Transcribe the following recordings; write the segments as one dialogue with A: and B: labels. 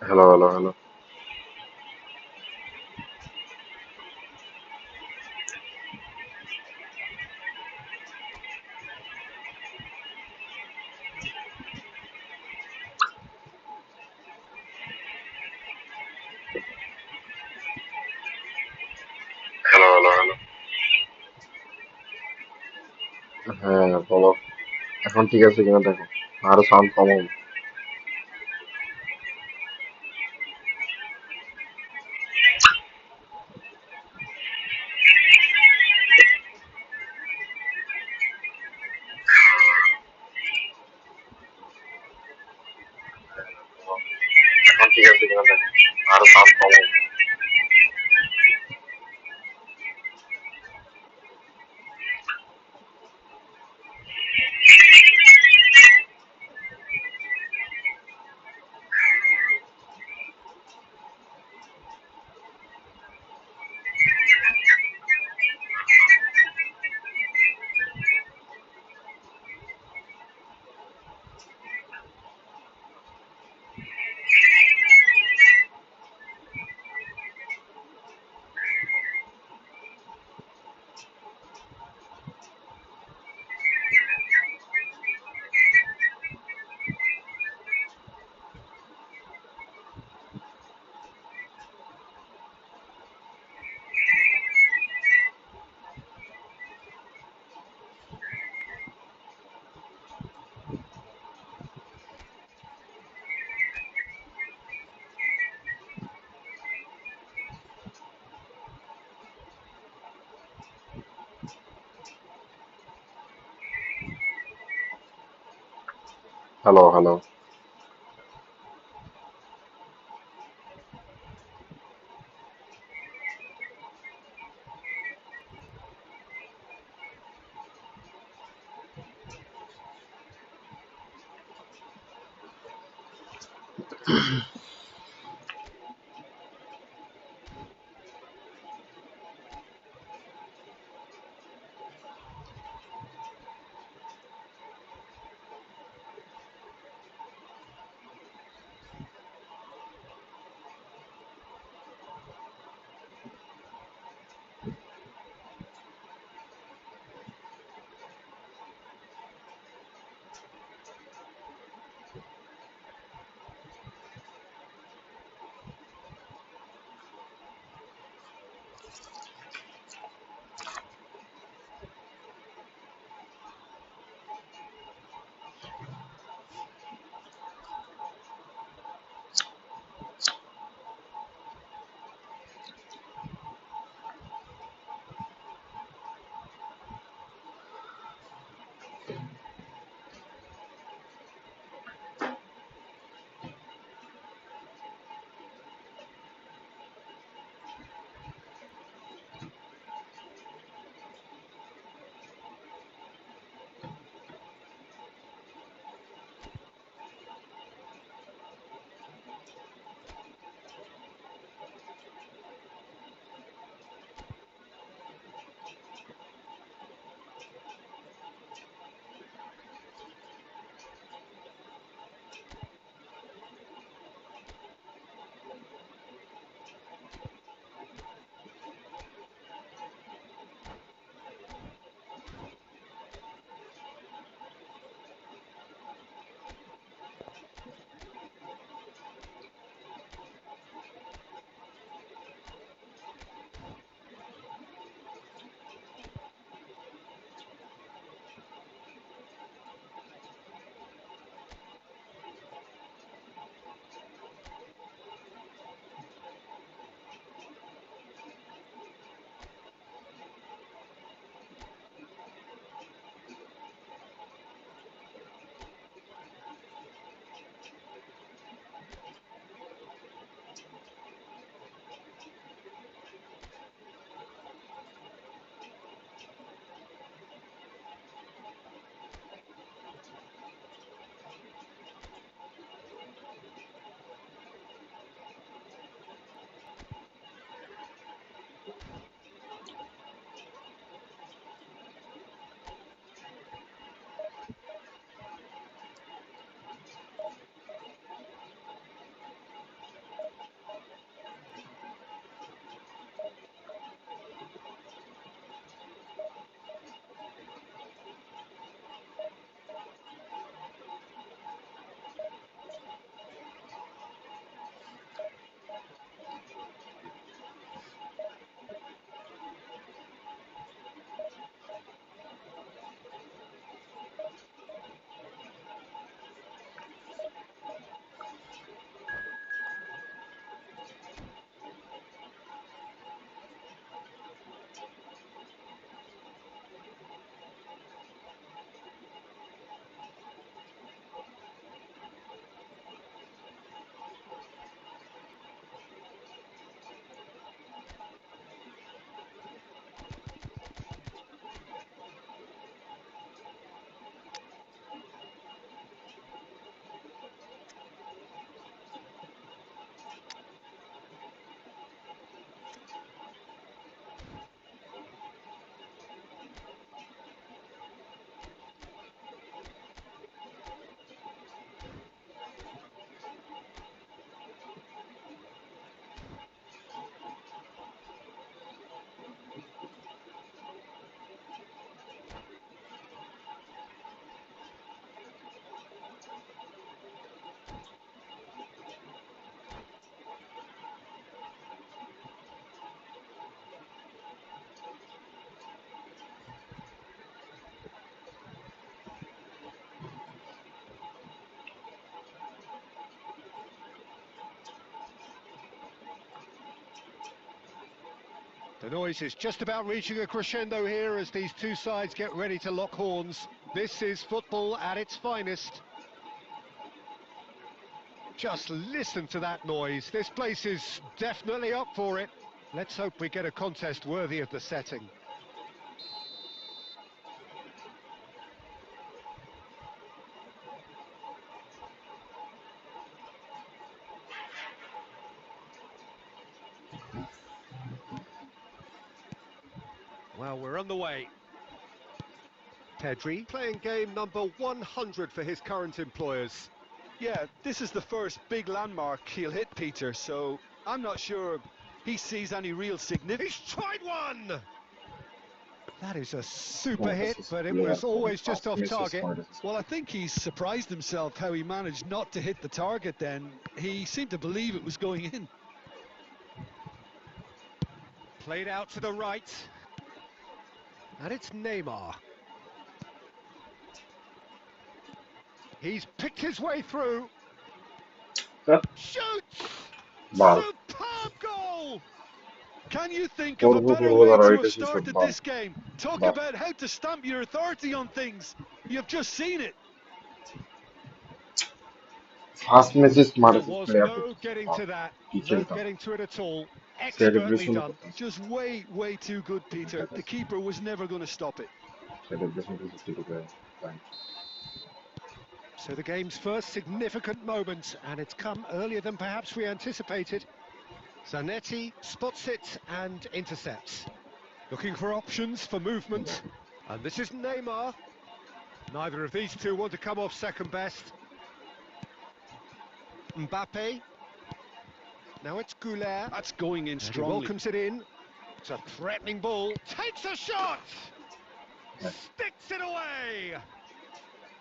A: Hello, hello, hello. Hello, hello, hello. হ্যাঁ, বলো। এখন ঠিক আছে কিনা দেখো। আরো সাউন্ড কমাও। এখন ঠিক আছে কিনা দেখো। আরো সাউন্ড কমাও। Hello, hello.
B: The noise is just about reaching a crescendo here as these two sides get ready to lock horns. This is football at its finest. Just listen to that noise. This place is definitely up for it. Let's hope we get a contest worthy of the setting. Well, we're on the way. Pedri playing game number 100 for his current employers.
C: Yeah, this is the first big landmark he'll hit, Peter, so I'm not sure he sees any real significance.
B: He's tried one! That is a super
A: Oh,
B: hit,
A: this is
B: but it
A: clear
B: was
A: from
B: always
A: past
B: just off
A: misses
B: target.
A: for this.
C: Well, I think he's surprised himself how he managed not to hit the target then. He seemed to believe it was going in.
B: Played out to the right. And it's Neymar. He's picked his way through.
A: Cut.
B: Shoots!
A: Ball.
B: Superb goal!
C: Can you think of a
A: Forward
C: better way to
A: right
C: have
A: is
C: started
A: ball.
C: this game? Talk
A: Ball.
C: about how to stamp your authority on things. You've just seen it.
A: Fast misses
B: There
A: smart
B: was
A: player.
B: no getting to that. No
A: Teacher
B: getting to it at all. Expertly
A: celebration
B: done.
C: Just way too good, Peter. The keeper was never going to stop it.
A: celebration to 50 point.
B: So the game's first significant moment, and it's come earlier than perhaps we anticipated. Zanetti spots it and intercepts. Looking for options for movement. And this is Neymar. Neither of these two want to come off second best. Mbappe. Now it's Goulet.
C: That's going in
B: And he
C: strongly.
B: welcomes it in. It's a threatening ball. Takes a shot!
A: Yeah.
B: Sticks it away!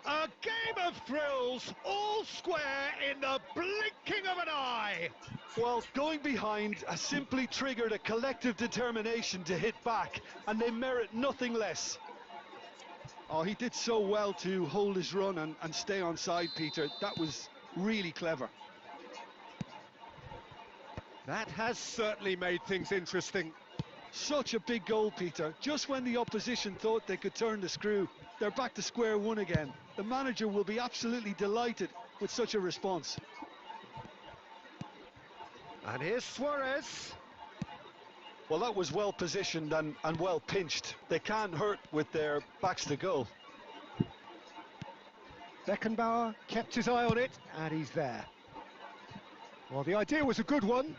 B: A game of thrills, all square in the blinking of an eye!
C: Well, going behind has simply triggered a collective determination to hit back, and they merit nothing less. Oh, he did so well to hold his run and stay on side, Peter. That was really clever.
B: That has certainly made things interesting.
C: Such a big goal, Peter. Just when the opposition thought they could turn the screw, they're back to square one again. The manager will be absolutely delighted with such a response.
B: And here's Suarez.
C: Well, that was well positioned and well pinched. They can't hurt with their backs to goal.
B: Beckenbauer kept his eye on it, and he's there. Well, the idea was a good one.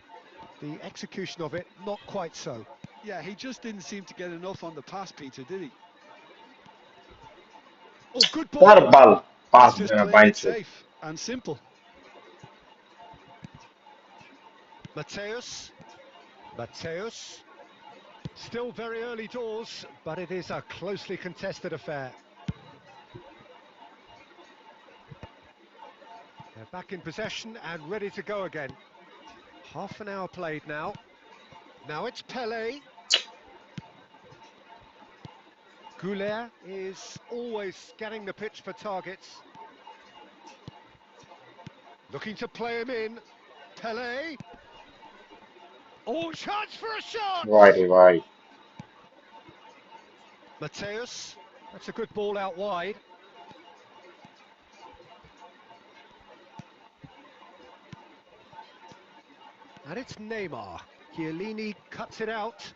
B: The execution of it, not quite so.
C: Yeah, he just didn't seem to get enough on the pass, Peter, did he?
B: Oh, good ball.
A: Dar ball. Pass
C: Just playing it
A: bind.
C: safe and simple.
B: Mateus. Still very early doors, but it is a closely contested affair. They're back in possession and ready to go again. Half an hour played now. Now it's Pelé. Goulet is always scanning the pitch for targets. Looking to play him in. Pelé. Oh, chance for a shot!
A: Right.
B: Mateus. That's a good ball out wide. And it's Neymar. Chiellini cuts it out.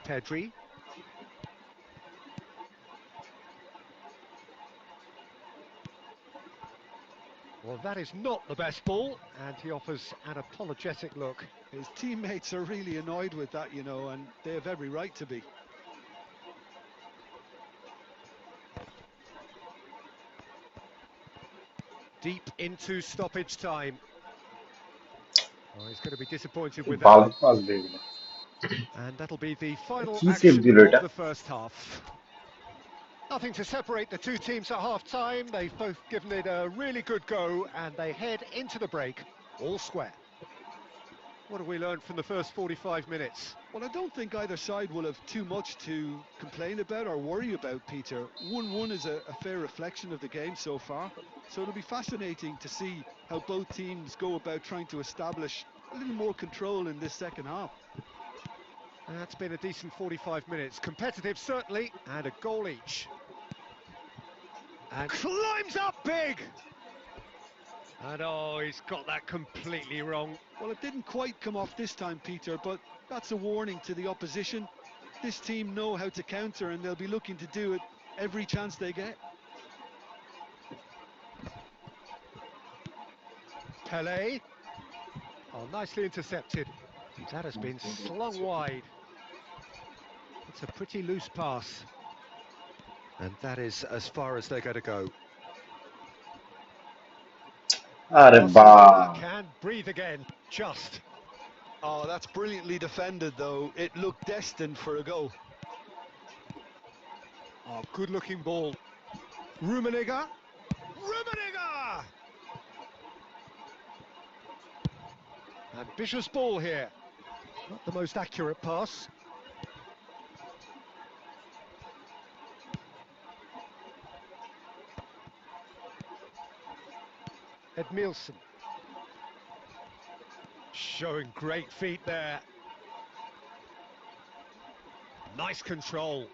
B: Pedri. Well, that is not the best ball, and he offers an apologetic look.
C: His teammates are really annoyed with that, you know, and they have every right to be.
B: Deep into stoppage time. Oh, he's going to be disappointed with
A: Ball
B: that.
A: pass देगा.
B: And that'll be the final
A: He saved
B: action
A: the lead.
B: of the first half. Nothing to separate the two teams at half-time. They've both given it a really good go, and they head into the break all square. What have we learned from the first 45 minutes?
C: Well, I don't think either side will have too much to complain about or worry about, Peter. 1-1 is a fair reflection of the game so far. So it'll be fascinating to see how both teams go about trying to establish a little more control in this second half.
B: That's been a decent 45 minutes. Competitive, certainly, and a goal each. And climbs up big! And oh, he's got that completely wrong.
C: Well, it didn't quite come off this time, Peter, but that's a warning to the opposition. This team know how to counter, and they'll be looking to do it every chance they get.
B: Pelé. Oh, nicely intercepted. That has been slung wide. It's a pretty loose pass. And that is as far as they're going to go.
A: আরে
B: Barcelona
A: বাহ
B: can breathe again, just.
C: Oh, that's brilliantly defended, though. It looked destined for a goal.
B: Oh, good-looking ball. Rummenigge. Rummenigge! Ambitious ball here. Not the most accurate pass. Edmilson. Showing great feet there. Nice control.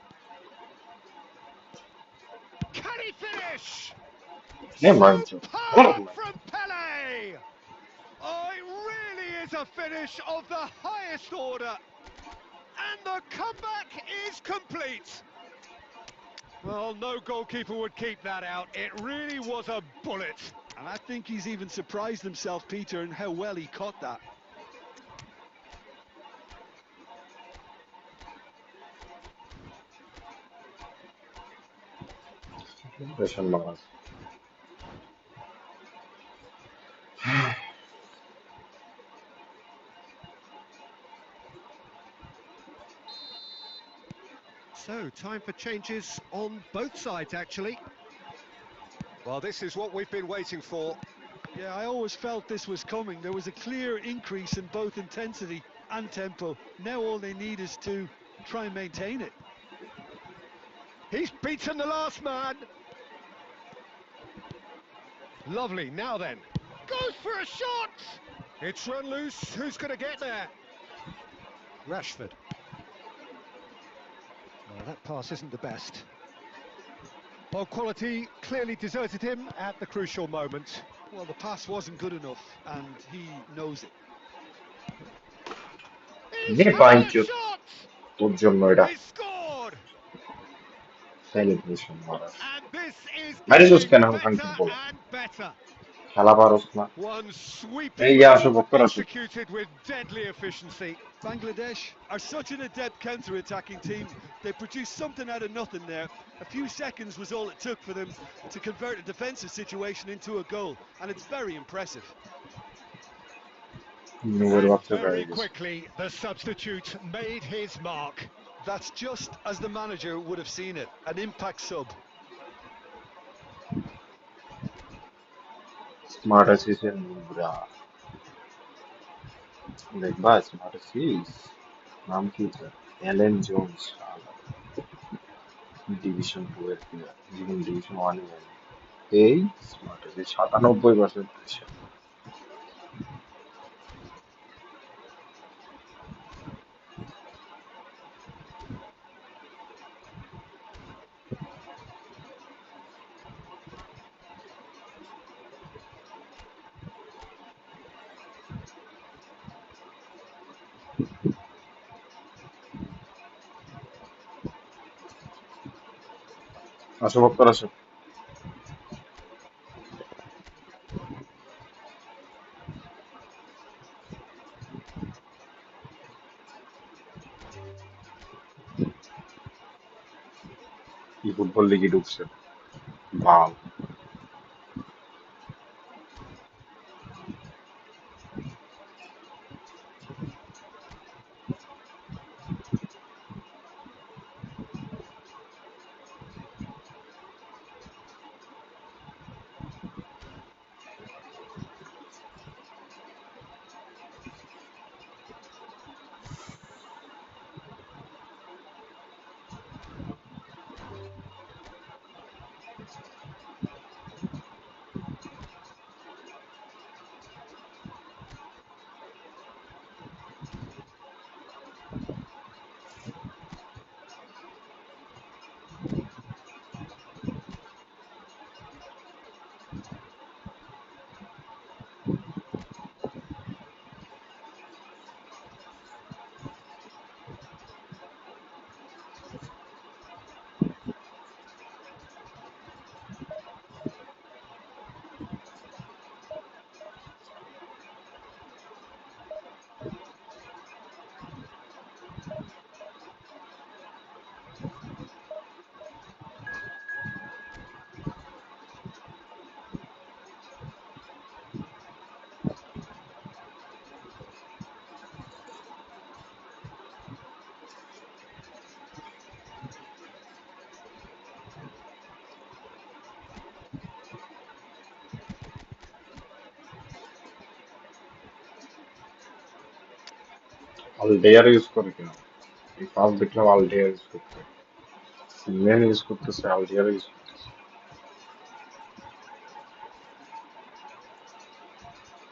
B: Can he finish?
A: Ne bence?
B: Superb from Pelé! Oh, it really is a finish of the highest order. And the comeback is complete. Well, no goalkeeper would keep that out. It really was a bullet.
C: And I think he's even surprised himself, Peter, in how well he caught that.
A: Yaşanmaz.
B: So, time for changes on both sides, actually. Well, this is what we've been waiting for.
C: Yeah, I always felt this was coming. There was a clear increase in both intensity and tempo. Now all they need is to try and maintain it.
B: He's beaten the last man. Lovely, now then. Goes for a shot! It's run loose, who's going to get there? Rashford. Well, that pass isn't the best. Ball quality clearly deserted him at the crucial moment.
C: Well, the pass wasn't good enough, and he knows it.
B: He's
A: Ne
B: had a
A: bence?
B: shot!
A: তোর জন্য এটা
B: He scored!
A: Celebration মারা
B: And this is
A: বাইরে যাস
B: getting
A: কেন এখন
B: better
A: football
B: and better.
A: খেলা পারস না
B: One
A: এই
B: sweeping
A: যে আসো
B: move
A: বক্কর আসো
B: executed with deadly efficiency.
C: Bangladesh are such an adept counter-attacking team. They produced something out of nothing there. A few seconds was all it took for them to convert a defensive situation into a goal, and it's very impressive.
A: Nuer
B: And
A: বাচ্চা
B: very
A: গায়ে গেছে
B: quickly, the substitute made his mark.
C: That's just as the manager would have seen it, an impact sub.
A: Smart আছিস এর নুবরা দেখবা smart আছিস নাম কি তোর অ্যালেন জোন্স ডিভিশন 2 এর প্লেয়ার জীবন ডিভিশন 1 এ যায় এই স্মার্ট আছে 97% আসো বক্কর আসো ই ফুটবল লিগে ঢুকছে বাল আলডেয়ার ইউজ করে কেন? এই ফার্স্ট দেখলাম আলডেয়ার ইউজ করতে, সিমেন ইউজ করতেছে, আলডেয়ার ইউজ করতেছে।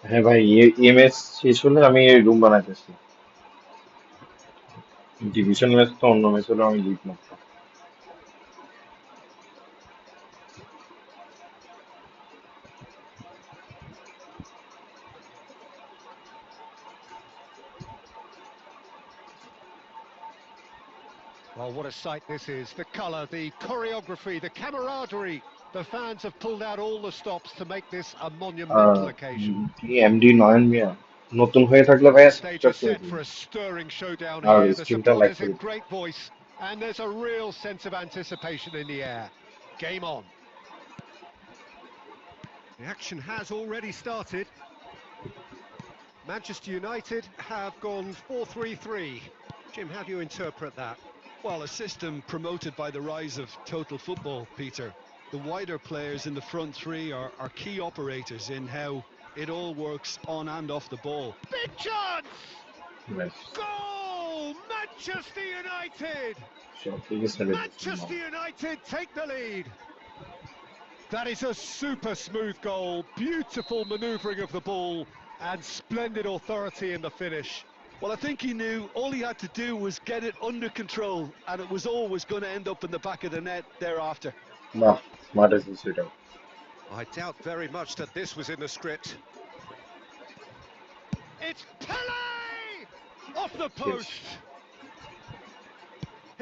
A: হ্যাঁ ভাই, এমএস শেষ হলে আমি রুম বানাইতেছি। ডিভিশন ম্যাচ তো অন্য ম্যাচ হলে আমি লিড মারতাম।
B: Well, what a sight this is. The colour, the choreography, the camaraderie. The fans have pulled out all the stops to make this a
A: আর
B: monumental occasion.
A: কি MD Nayan Miah, নতুন হয়ে থাকলে ভাইয়া
B: The stage
A: সাবস্ক্রাইব
B: is
A: করে
B: set
A: দিন
B: for a stirring showdown
A: আর
B: here. The
A: স্ট্রিমটা লাইক
B: supporters
A: করে
B: in
A: দিন।
B: great voice, and there's a real sense of anticipation in the air. Game on. The action has already started. Manchester United have gone 4-3-3. Jim, how do you interpret that?
C: Well, a system promoted by the rise of total football, Peter. The wider players in the front three are key operators in how it all works on and off the ball.
B: Big chance!
A: ব্যাস,
B: Goal! Manchester United!
A: সব থেকে ছেড়ে দিচ্ছি।
B: Manchester United take the lead. That is a super smooth goal, beautiful manoeuvring of the ball, and splendid authority in the finish.
C: Well, I think he knew all he had to do was get it under control, and it was always going to end up in the back of the net thereafter.
A: বাহ, smart আছে সেটা।
B: I doubt very much that this was in the script. It's Pele! Off the post!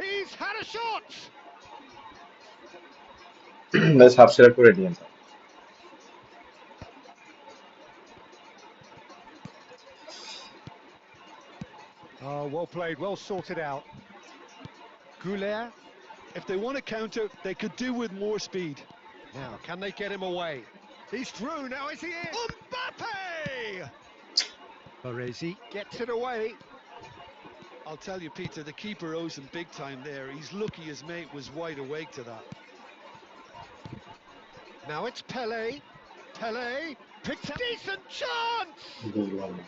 B: He's had a shot!
A: ভাই subscribe করে দিন।
B: Oh, well played, well sorted out. Goulet.
C: If they want to counter, they could do with more speed.
B: Now, can they get him away? He's through, now is he in? Mbappe! Baresi gets it away.
C: I'll tell you, Peter, the keeper owes him big time there. He's lucky his mate was wide awake to that.
B: Now it's Pele. Pele picks a decent chance!
A: বুঝলাম না।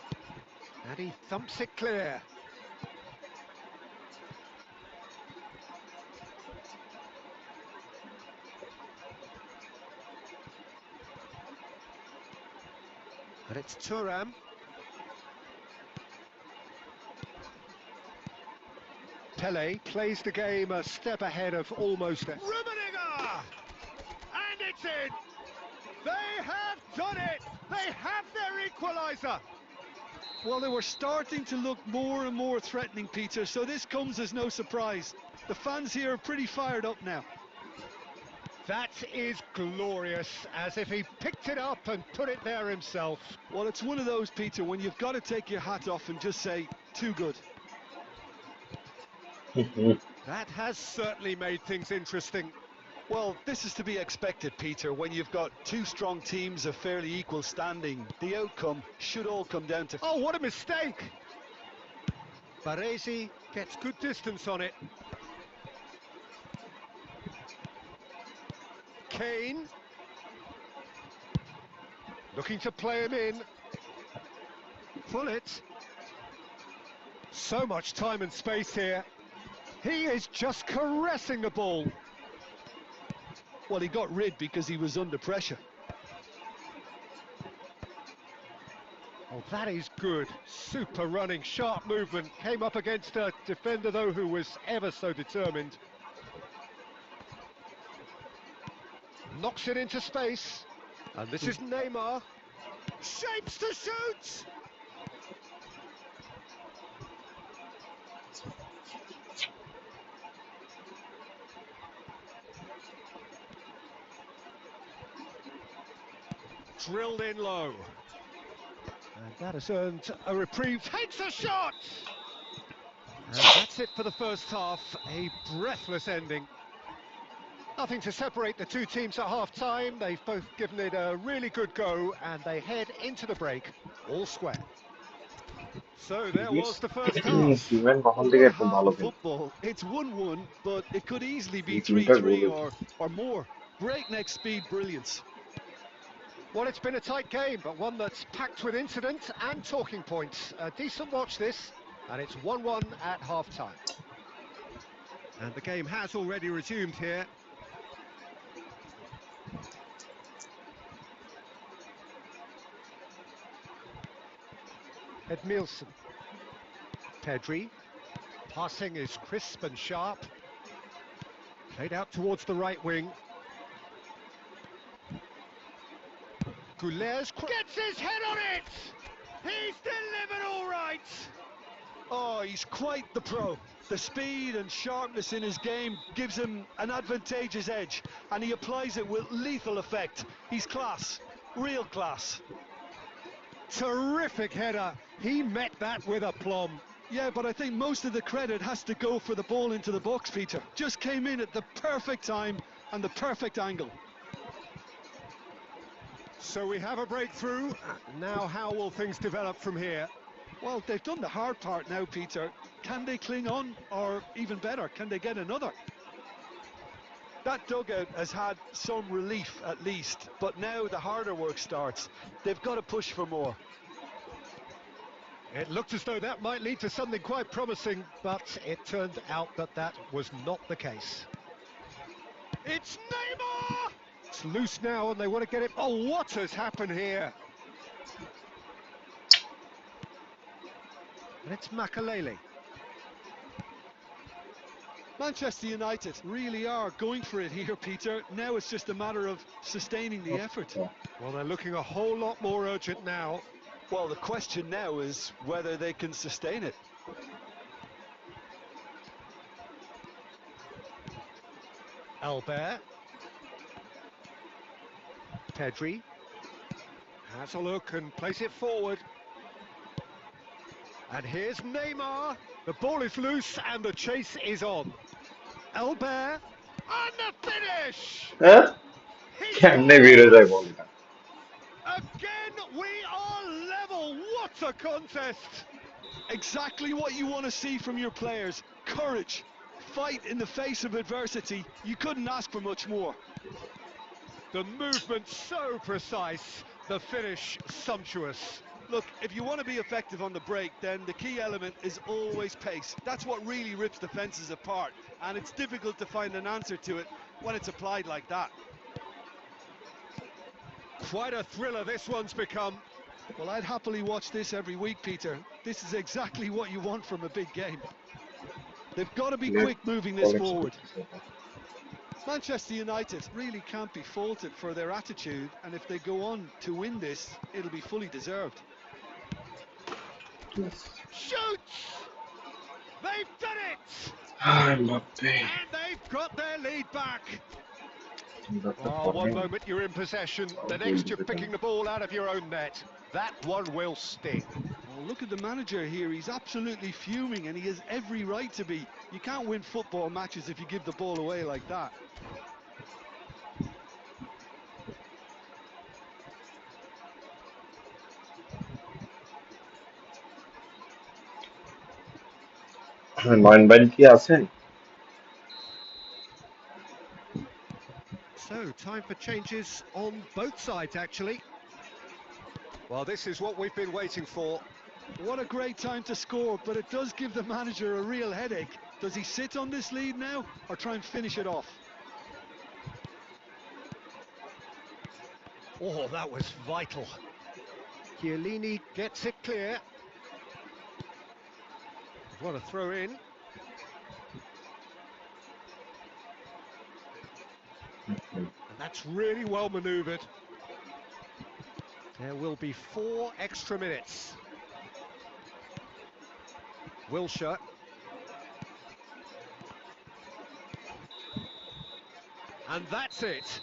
B: And he thumps it clear. And it's Thuram. Pele plays the game a step ahead of almost a... Rummenigge! And it's in! They have done it! They have their equaliser!
C: Well, they were starting to look more and more threatening, Peter, so this comes as no surprise. The fans here are pretty fired up now.
B: That is glorious, as if he picked it up and put it there himself.
C: Well, it's one of those, Peter, when you've got to take your hat off and just say, too good.
B: That has certainly made things interesting.
C: Well, this is to be expected, Peter. When you've got two strong teams of fairly equal standing, the outcome should all come down to...
B: Oh, what a mistake! Baresi gets good distance on it. Kane. Looking to play him in. Pullet. So much time and space here. He is just caressing the ball.
C: Well, he got rid because he was under pressure.
B: Oh, that is good. Super running, sharp movement. Came up against a defender, though, who was ever so determined. Knocks it into space. And this is Neymar. Shapes to shoot! Drilled in low. And that has earned a reprieve. Takes a shot! And that's it for the first half. A breathless ending. Nothing to separate the two teams at half-time. They've both given it a really good go, and they head into the break all square. So there was the first half.
A: সিমেন কখন
C: Well,
A: থেকে
C: what a
A: একটু
C: half
A: ভালো
C: of
A: খেলে,
C: football. It's 1-1, but it could easily be
A: এই তিনটা
C: 3-3
A: গোল।
C: or more. Breakneck speed brilliance.
B: Well, it's been a tight game, but one that's packed with incident and talking points. A decent watch this, And it's 1-1 at half-time. And the game has already resumed here. Edmilson. Pedri. Passing is crisp and sharp. Played out towards the right wing. Goulet's gets his head on it! He's delivered all right!
C: Oh, he's quite the pro. The speed and sharpness in his game gives him an advantageous edge, and he applies it with lethal effect. He's class, real class.
B: Terrific header. He met that with aplomb.
C: Yeah, but I think most of the credit has to go for the ball into the box, Peter. Just came in at the perfect time and the perfect angle.
B: So we have a breakthrough. Now how will things develop from here?
C: Well, they've done the hard part now, Peter. Can they cling on, or even better, can they get another? That dugout has had some relief at least, but now the harder work starts. They've got to push for more.
B: It looked as though that might lead to something quite promising, but it turned out that that was not the case. It's Neymar! It's loose now and they want to get it. Oh, what has happened here? And it's Makalele.
C: Manchester United really are going for it here, Peter. Now it's just a matter of sustaining the effort.
B: Well, they're looking a whole lot more urgent now.
C: Well, the question now is whether they can sustain it.
B: Albert. Pedri. Has a look and plays it forward. And here's Neymar. The ball is loose and the chase is on. Albert. And the finish!
A: কেমনে বেরো যায় বলটা
B: Again, we are level. What a contest!
C: Exactly what you want to see from your players. Courage. Fight in the face of adversity. You couldn't ask for much more.
B: The movement so precise. The finish sumptuous.
C: Look, if you want to be effective on the break, then the key element is always pace. That's what really rips defences apart. And it's difficult to find an answer to it when it's applied like that.
B: Quite a thriller this one's become.
C: Well, I'd happily watch this every week, Peter. This is exactly what you want from a big game. They've got to be quick moving this forward. Manchester United really can't be faulted for their attitude, and if they go on to win this, it'll be fully deserved.
B: Shoots! They've done it! And they've got their lead back. Oh, one moment you're in possession, the next you're picking the ball out of your own net. That one will sting.
C: Oh, look at the manager here. He's absolutely fuming, and he has every right to be. You can't win football matches if you give the ball away like that.
A: নয়নবাড়ি কি আছেন?
B: So, time for changes on both sides, actually. Well, this is what we've been waiting for.
C: What a great time to score, but it does give the manager a real headache. Does he sit on this lead now, or try and finish it off?
B: Oh, that was vital. Chiellini gets it clear. What a throw in. And that's really well manoeuvred. There will be 4 extra minutes. Wilshere. And that's it.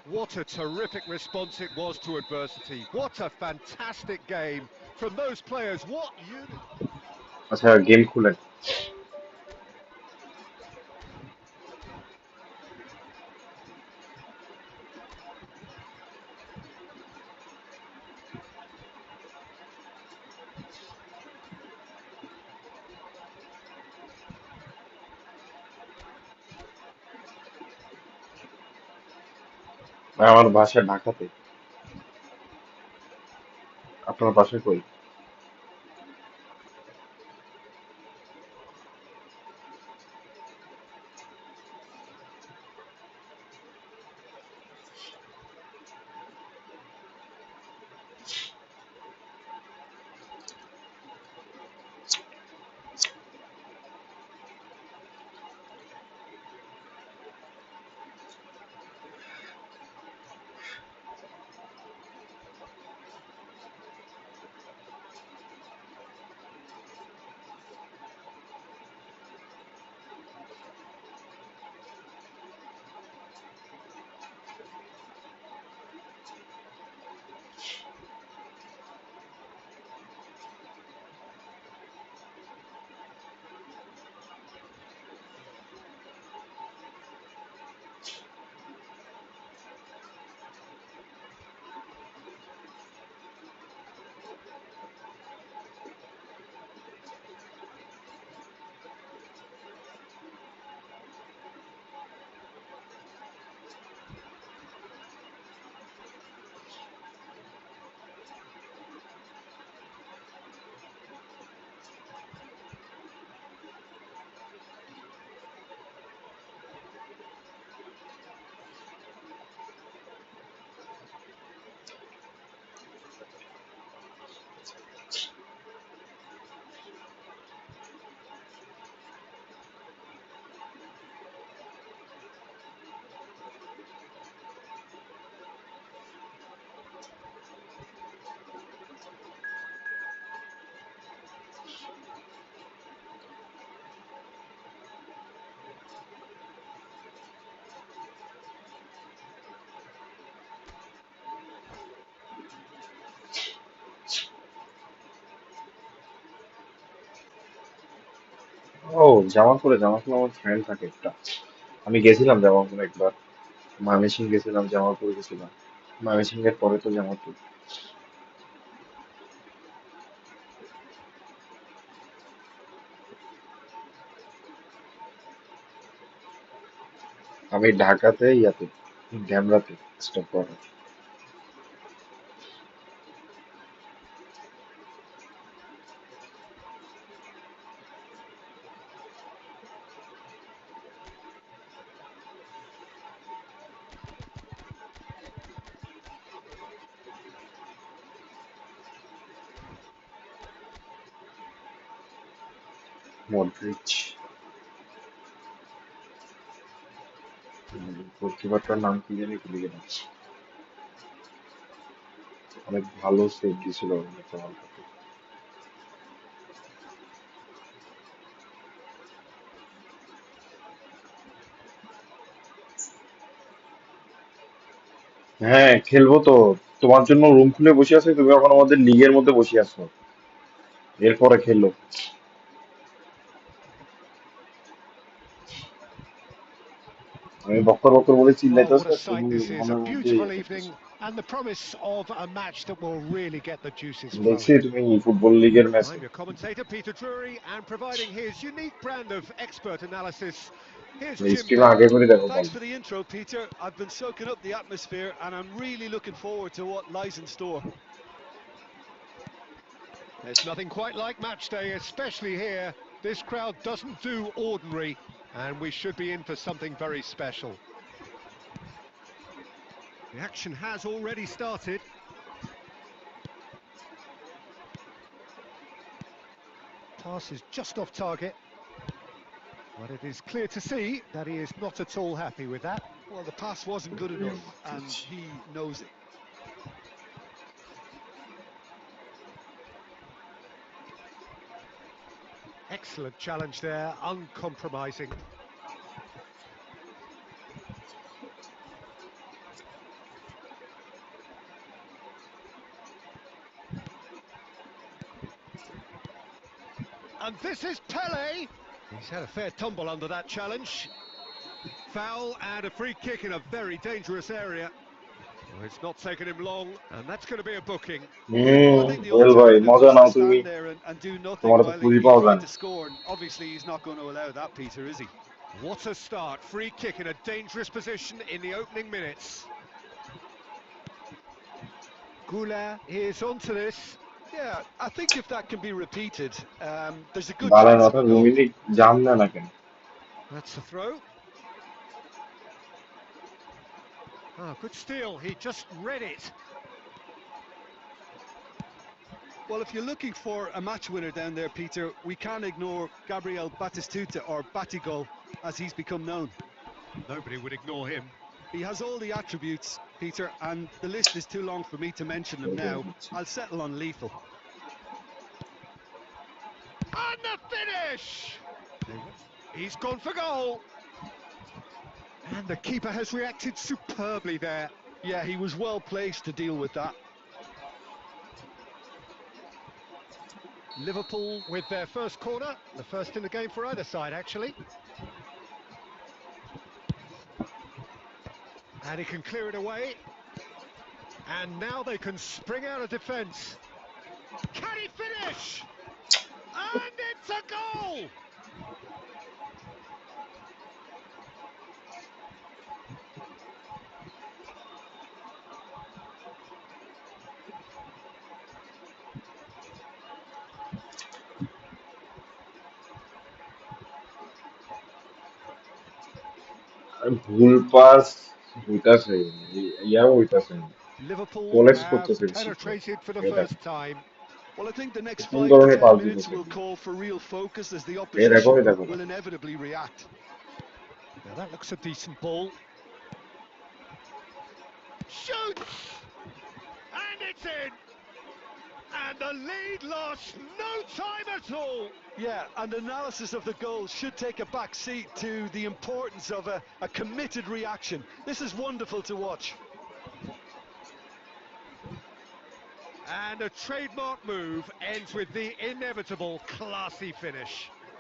B: What a terrific response it was to adversity. What a fantastic game from those players. What unit.
A: আচ্ছা game খুলেন আমার বাসা ঢাকাতে আপনার বাসা কই ও জামালপুরে আমার ফ্রেন্ড থাকে একটা। আমি গেছিলাম জামালপুরে একবার, ময়মনসিং গেছিলাম, জামালপুর গেছিলাম। ময়মনসিং এর পরে তো জামালপুর। আমি ঢাকাতে ইয়াতে ঢ্যামরাতে স্টপ করে। মডরিচ, গোলকিপারটার নাম কি জানি ভুলে গেলাম। অনেক ভালো সেভ দিছিল একটা ওয়ার্ল্ড কাপে। হ্যাঁ খেলবো তো, তোমার জন্য রুম খুলে বসে আছে, তুমি এখন আমাদের লিগের মধ্যে বসে আছো, এরপরে খেললো। আমি বক্কর বক্কর বলে
B: Oh, what
A: চিল্লাইতেছে,
B: a
A: আর তুমি
B: sight this is. A
A: মনের মধ্যে ইয়ে
B: beautiful
A: করতেছো।
B: evening and the promise of a match that will really get the juices
A: দেখছি
B: flowing.
A: তুমি ফুটবল লিগের ম্যাচে।
B: I'm your commentator, Peter Drury, and providing his unique brand of expert analysis, here's Jim
A: স্ট্রিমে
B: Bell.
A: আগে করে দেখো
C: Thanks
A: ball.
C: for the intro, Peter. I've been soaking up the atmosphere and I'm really looking forward to what lies in store.
B: There's nothing quite like match day, especially here. This crowd doesn't do ordinary, and we should be in for something very special. The action has already started. Pass is just off target, but it is clear to see that he is not at all happy with that.
C: Well, the pass wasn't good enough and he knows it.
B: Excellent challenge there, uncompromising. And this is Pele. He's had a fair tumble under that challenge. Foul and a free kick in a very dangerous area. Well, it's not taken him long, and that's going to be a booking.
C: Well, I think the
A: well ভাই
C: alternative
A: মজা
C: was to
A: নাও তুমি,
C: stand there and do nothing
A: তোমার তো
C: while
A: খুঁজে
C: he
A: পাওয়া
C: tried
A: যায়
C: to
A: না।
C: score. And obviously, he's not going to allow that, Peter, is he?
B: What a start. Free kick in a dangerous position in the opening minutes. Goulart is onto this.
C: Yeah, I think if that can be repeated, there's a good
A: বালার
C: chance of
A: মাথা
C: a goal.
A: রুমিনিক জাম দেয় না কেন?
B: That's the throw. Ah, good steal. He just read it.
C: Well, if you're looking for a match winner down there, Peter, we can't ignore Gabriel Batistuta, or Batigol, as he's become known.
B: Nobody would ignore him.
C: He has all the attributes, Peter, and the list is too long for me to mention them now. I'll settle on lethal.
B: And the finish! He's gone for goal. And the keeper has reacted superbly there.
C: Yeah, he was well placed to deal with that.
B: Liverpool with their first corner, the first in the game for either side, actually. And he can clear it away. And now they can spring out of defence. Can he finish? And it's a goal!
A: ভুল pass হইতাছে ইয়াও হইতাছে না
B: Liverpool
A: কোলেক্স
B: have
A: করতেছে বেশি
B: penetrated for the
A: এটা
B: first time.
C: Well, I think the next
A: কোন
C: 5 to
A: ধরনের
C: 10
A: পাস
C: minutes
A: দিতেছে
C: will call for real focus as the
A: এই দেখো
C: opposition
A: এই দেখো
C: will inevitably react.
B: Now that looks a decent ball. Shoots! And it's in! And the lead lost no time at all!
C: Yeah, and analysis of the goal should take a back seat to the importance of a committed reaction. This is wonderful to watch.
B: And a trademark move ends with the inevitable classy finish.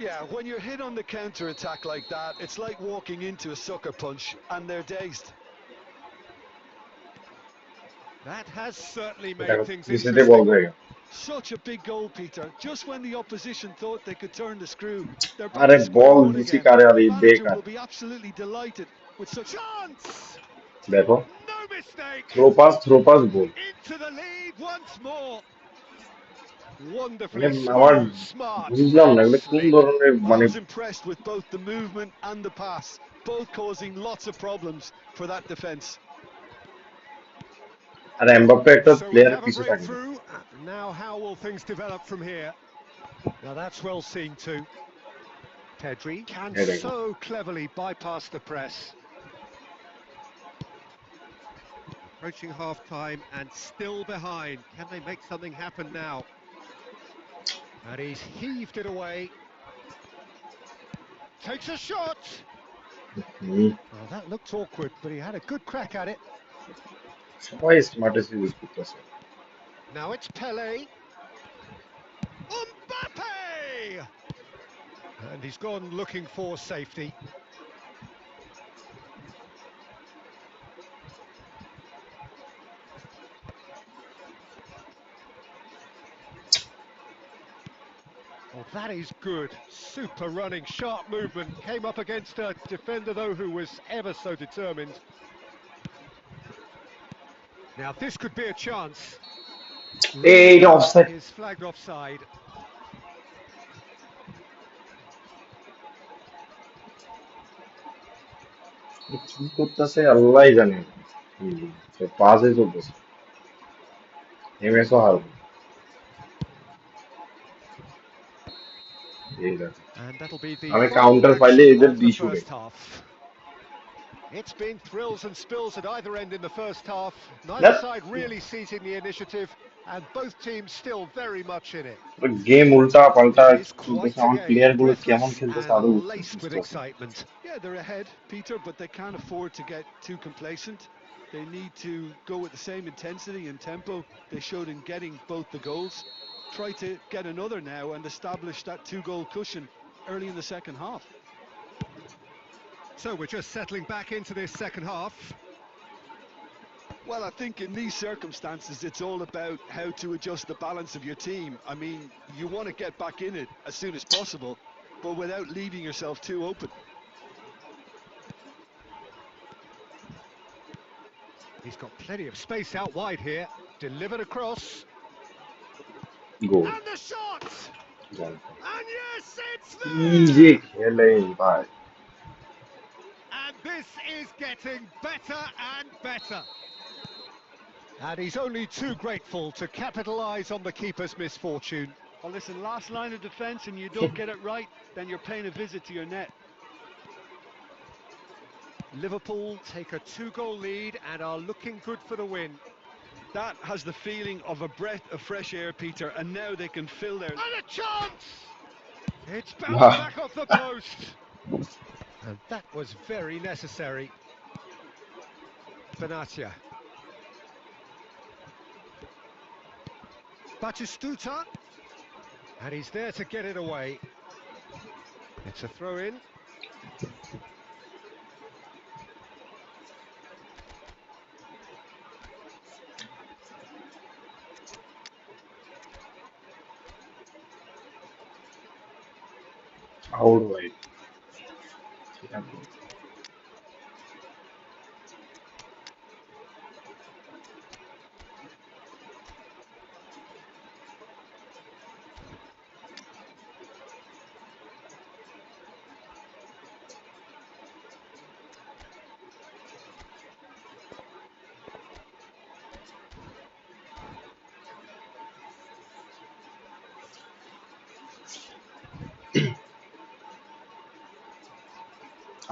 C: Yeah, when you're hit on the counter-attack like that, it's like walking into a sucker punch and they're dazed.
B: That has certainly
A: এটা
B: made things
A: পিছিয়ে বল
B: interesting.
A: জায়গা
C: Such a big goal, Peter. Just when the opposition thought they could turn the screw, they're back
A: আরে
C: to square
A: ball
C: one
A: দিছি
C: again.
A: কারে আর
C: The
A: এই
C: manager
A: বেকার
C: will be absolutely delighted with such...
B: Chance!
A: দেখো
B: No mistake!
A: Through pass goal
B: Into the lead once more.
A: মানে
B: Wonderfully
A: আমার
B: smooth, smart
A: বুঝলাম না
B: and
A: এগুলো কোন
B: slick.
A: ধরনের
C: I
A: মানে
C: was impressed with both the movement and the pass, both causing lots of problems for that defence.
A: আর Mbappe একটা
B: So we
A: প্লেয়ারের
B: have a
A: পিছে থাকে না
B: breakthrough. Now how will things develop from here? Now that's well seen too. Pedri can
A: এই দেখো
B: so cleverly bypass the press. Approaching half-time and still behind. Can they make something happen now? And he's heaved it away. Takes a shot.
A: Hmm,
B: Well, that looked awkward, but he had a good crack at it.
A: সবাই smartest use করতেছে
B: Now it's Pele. Mbappe! And he's gone looking for safety. Oh, that is good. Super running, sharp movement. Came up against a defender, though, who was ever so determined. Now, this could be a chance.
A: এইটা offside
B: Is flagged offside.
A: কি করতেছে আল্লাহই জানে পাসে চলতেছে MSO হারবে এই দেখো
B: And that'll be the
A: আমি
B: final
A: কাউন্টার পাইলে
B: action
A: এদের
B: of
A: the
B: the
A: শুটে
B: first half. It's been thrills and spills at either end in the first half. Neither
A: ধ্যাৎ,
B: side really seizing the initiative, and both teams still very much in it.
A: Game উল্টা পাল্টা
B: It is
A: চলতেছে
B: quite a
A: আমার
B: game,
A: player গুলো কেমন
B: breathless
A: খেলতেছে
B: and
A: আদৌ
B: laced with
A: বুঝতেছে
B: excitement.
C: Yeah, they're ahead, Peter, but they can't afford to get too complacent. They need to go with the same intensity and tempo they showed in getting both the goals. Try to get another now and establish that 2-goal cushion early in the second half.
B: So we're just settling back into this second half.
C: Well, I think in these circumstances, it's all about how to adjust the balance of your team. I mean, you want to get back in it as soon as possible, but without leaving yourself too open.
B: He's got plenty of space out wide here. Delivered across.
A: Goal
B: And the shot! And yes, it's
A: কি যে
B: there!
A: খেলে ভাই
B: And this is getting better and better. And he's only too grateful to capitalise on the keeper's misfortune.
C: Well, listen, last line of defence and you don't get it right, then you're paying a visit to your net.
B: Liverpool take a 2-goal lead and are looking good for the win.
C: That has the feeling of a breath of fresh air, Peter, and now they can fill their...
B: And a chance! It's bounced
A: Wow.
B: back off the post. And that was very necessary. Benatia. Batistuta. And he's there to get it away. It's a throw-in.
A: Out wide.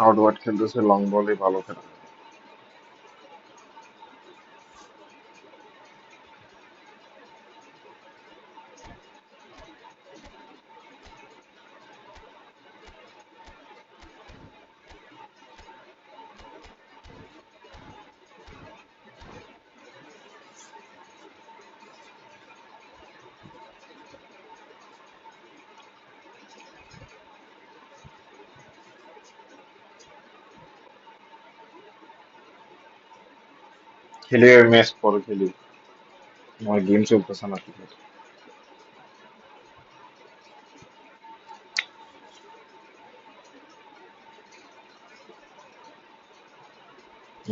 A: Outward খেলতেছে long বলে ভালো খেলা খেলে match পরে খেলি আমার game চলতেছে না ঠিক আছে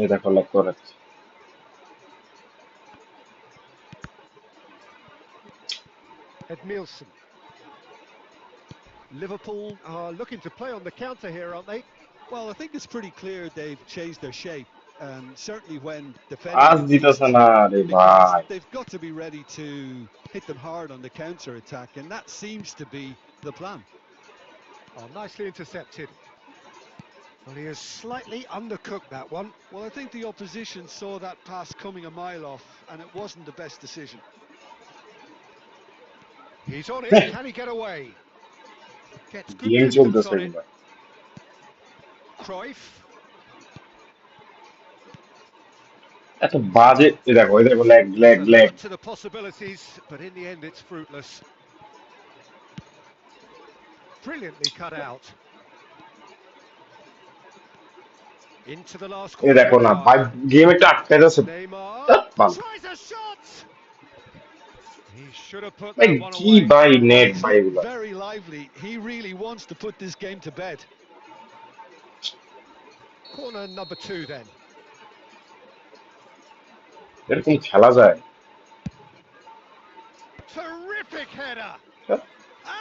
A: এই দেখো লাগ করে
B: Edmilson. Liverpool are looking to play on the counter here, aren't they?
C: Well, I think it's pretty clear they've changed their shape, certainly when defending
A: আজ
C: against
A: দিতেছে
C: this
A: না
C: team,
A: রে
C: because
A: ভাই
C: they've got to be ready to hit them hard on the counter-attack, and that seems to be the plan.
B: Oh, nicely intercepted. Well, he has slightly undercooked that one.
C: Well, I think the opposition saw that pass coming a mile off, and it wasn't the best decision.
B: He's on it. Can he get away? Gets good
A: game
B: distance
A: চলতেছে
B: on it.
A: এগুলা
B: Cruyff.
A: এত বাজে এই দেখো lag lag
B: An
A: lag
B: alert to the possibilities, but in the end it's fruitless. Brilliantly cut out. Into the last
A: এই
B: quarter
A: দেখো
B: they
A: না
B: are.
A: ভাই গেম একটা আটকে যাচ্ছে
B: Neymar
A: বাল
B: tries a shot. He should have put
A: ভাই
B: that one
A: কি
B: away.
A: ভাই
C: Well,
A: নেট
C: he's
A: ভাই
C: looked
A: এগুলা
C: very lively. He really wants to put this game to bed.
B: Corner number 2 then.
A: এরকম খেলা যায়
B: Terrific header.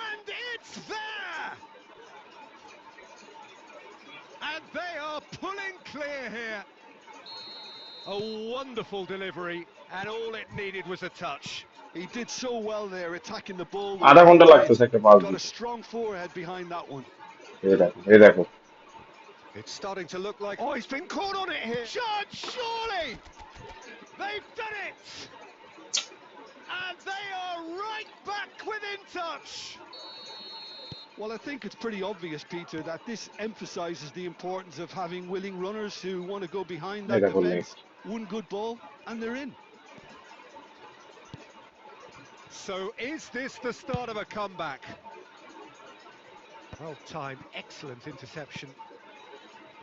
B: And it's there. And they are pulling clear here. A wonderful delivery, and all it needed was a touch.
C: He did so well there, attacking the ball
A: আধা
C: with
A: ঘন্টা
C: aim.
A: লাগতেছে একটা
C: He
A: pass
C: got a
A: দিতে
C: strong forehead behind that one.
A: এই দেখো
B: It's starting to look like... Oh, he's been caught on it here. Shot, surely! They've done it! And they are right back within touch.
C: Well, I think it's pretty obvious, Peter, that this emphasises the importance of having willing runners who want to go behind
A: এই
C: that
A: দেখো net
C: defence. One good ball, and they're in.
B: So is this the start of a comeback? Well timed, excellent interception.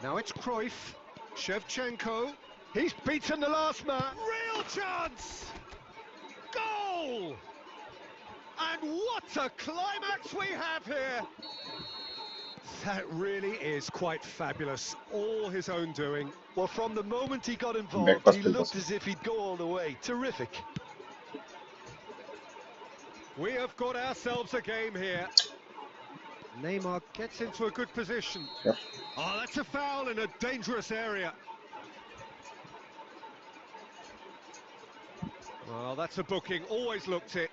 B: Now it's Cruyff, Shevchenko. He's beaten the last man. Real chance! Goal! And what a climax we have here! That really is quite fabulous. All his own doing.
C: Well, from the moment he got
A: back
C: involved,
A: pass
C: he looked
A: খেলতেছে
C: as if he'd go all the way. Terrific.
B: We have got ourselves a game here. Neymar gets into a good position. Oh, that's a foul in a dangerous area. Well, that's a booking, always looked it.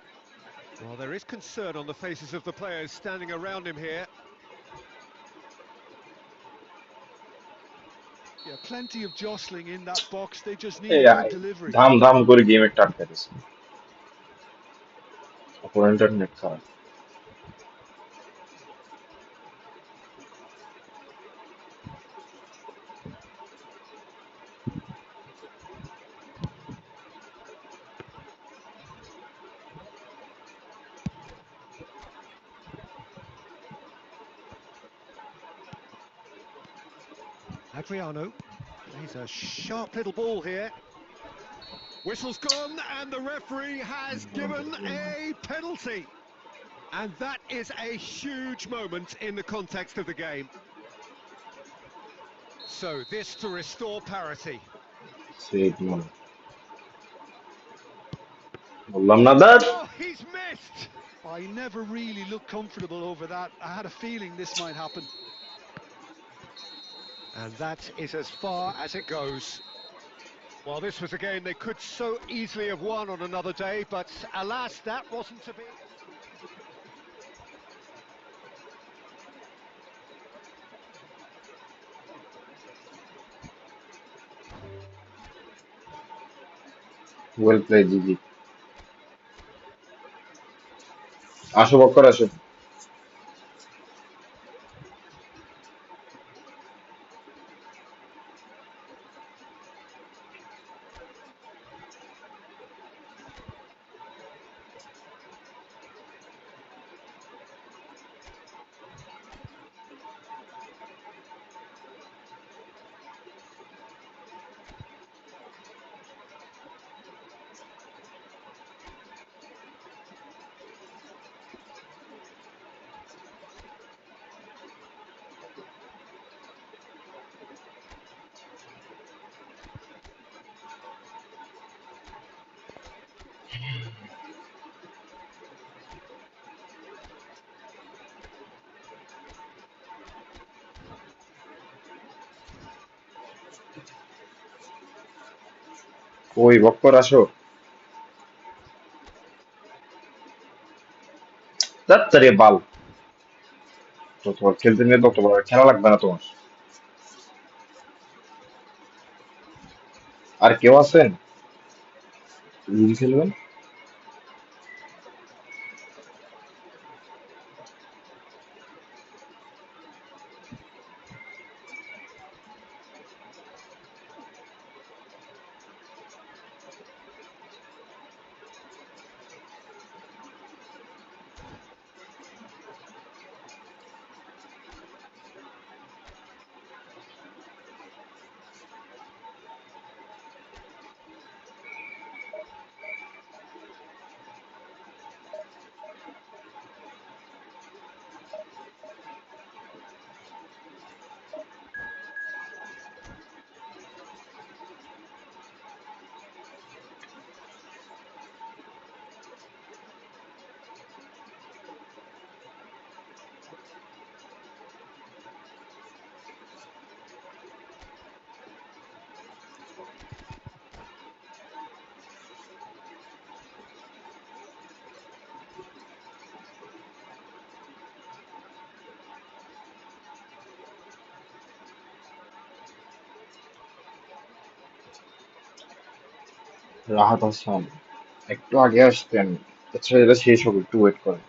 B: Well, there is concern on the faces of the players standing around him here.
C: Yeah, plenty of jostling in that box. They just need
A: এই
C: a good delivery.
A: ধাম ধাম করে game একটা আটকে দিছে অপোনেন্টের net খারাপ
B: Adriano plays a sharp little ball here. Whistle's gone, and the referee has given a penalty. And that is a huge moment in the context of the game. So this to restore parity.
A: সেই বললাম না that
B: Oh, he's missed!
C: I never really looked comfortable over that. I had a feeling this might happen.
B: And that is as far as it goes. Well, this was a game they could so easily have won on another day, but alas, that wasn't to be.
A: Well play GG আসো বক্কর আসো কই বক্কর আসো তাড়াতাড়ি বাল তো তোমার খেলতে নিয়ে তো তোমার খেলা লাগবে না তোমার আর কেউ আছেন রিল খেলবেন রাহাত হাসান একটু আগে আসতেন আচ্ছা এটা শেষ হবে একটু ওয়েট করেন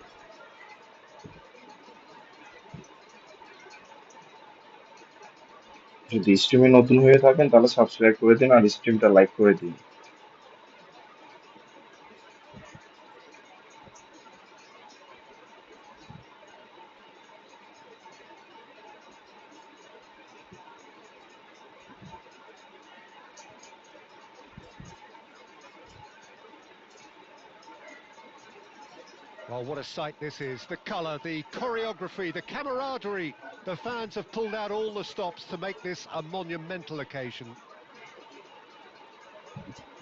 A: যদি স্ট্রিমে নতুন হয়ে থাকেন তাহলে সাবস্ক্রাইব করে দিন আর স্ট্রিমটা লাইক করে দিন
B: Well, what a sight this is. The colour, the choreography, the camaraderie. The fans have pulled out all the stops to make this a monumental occasion.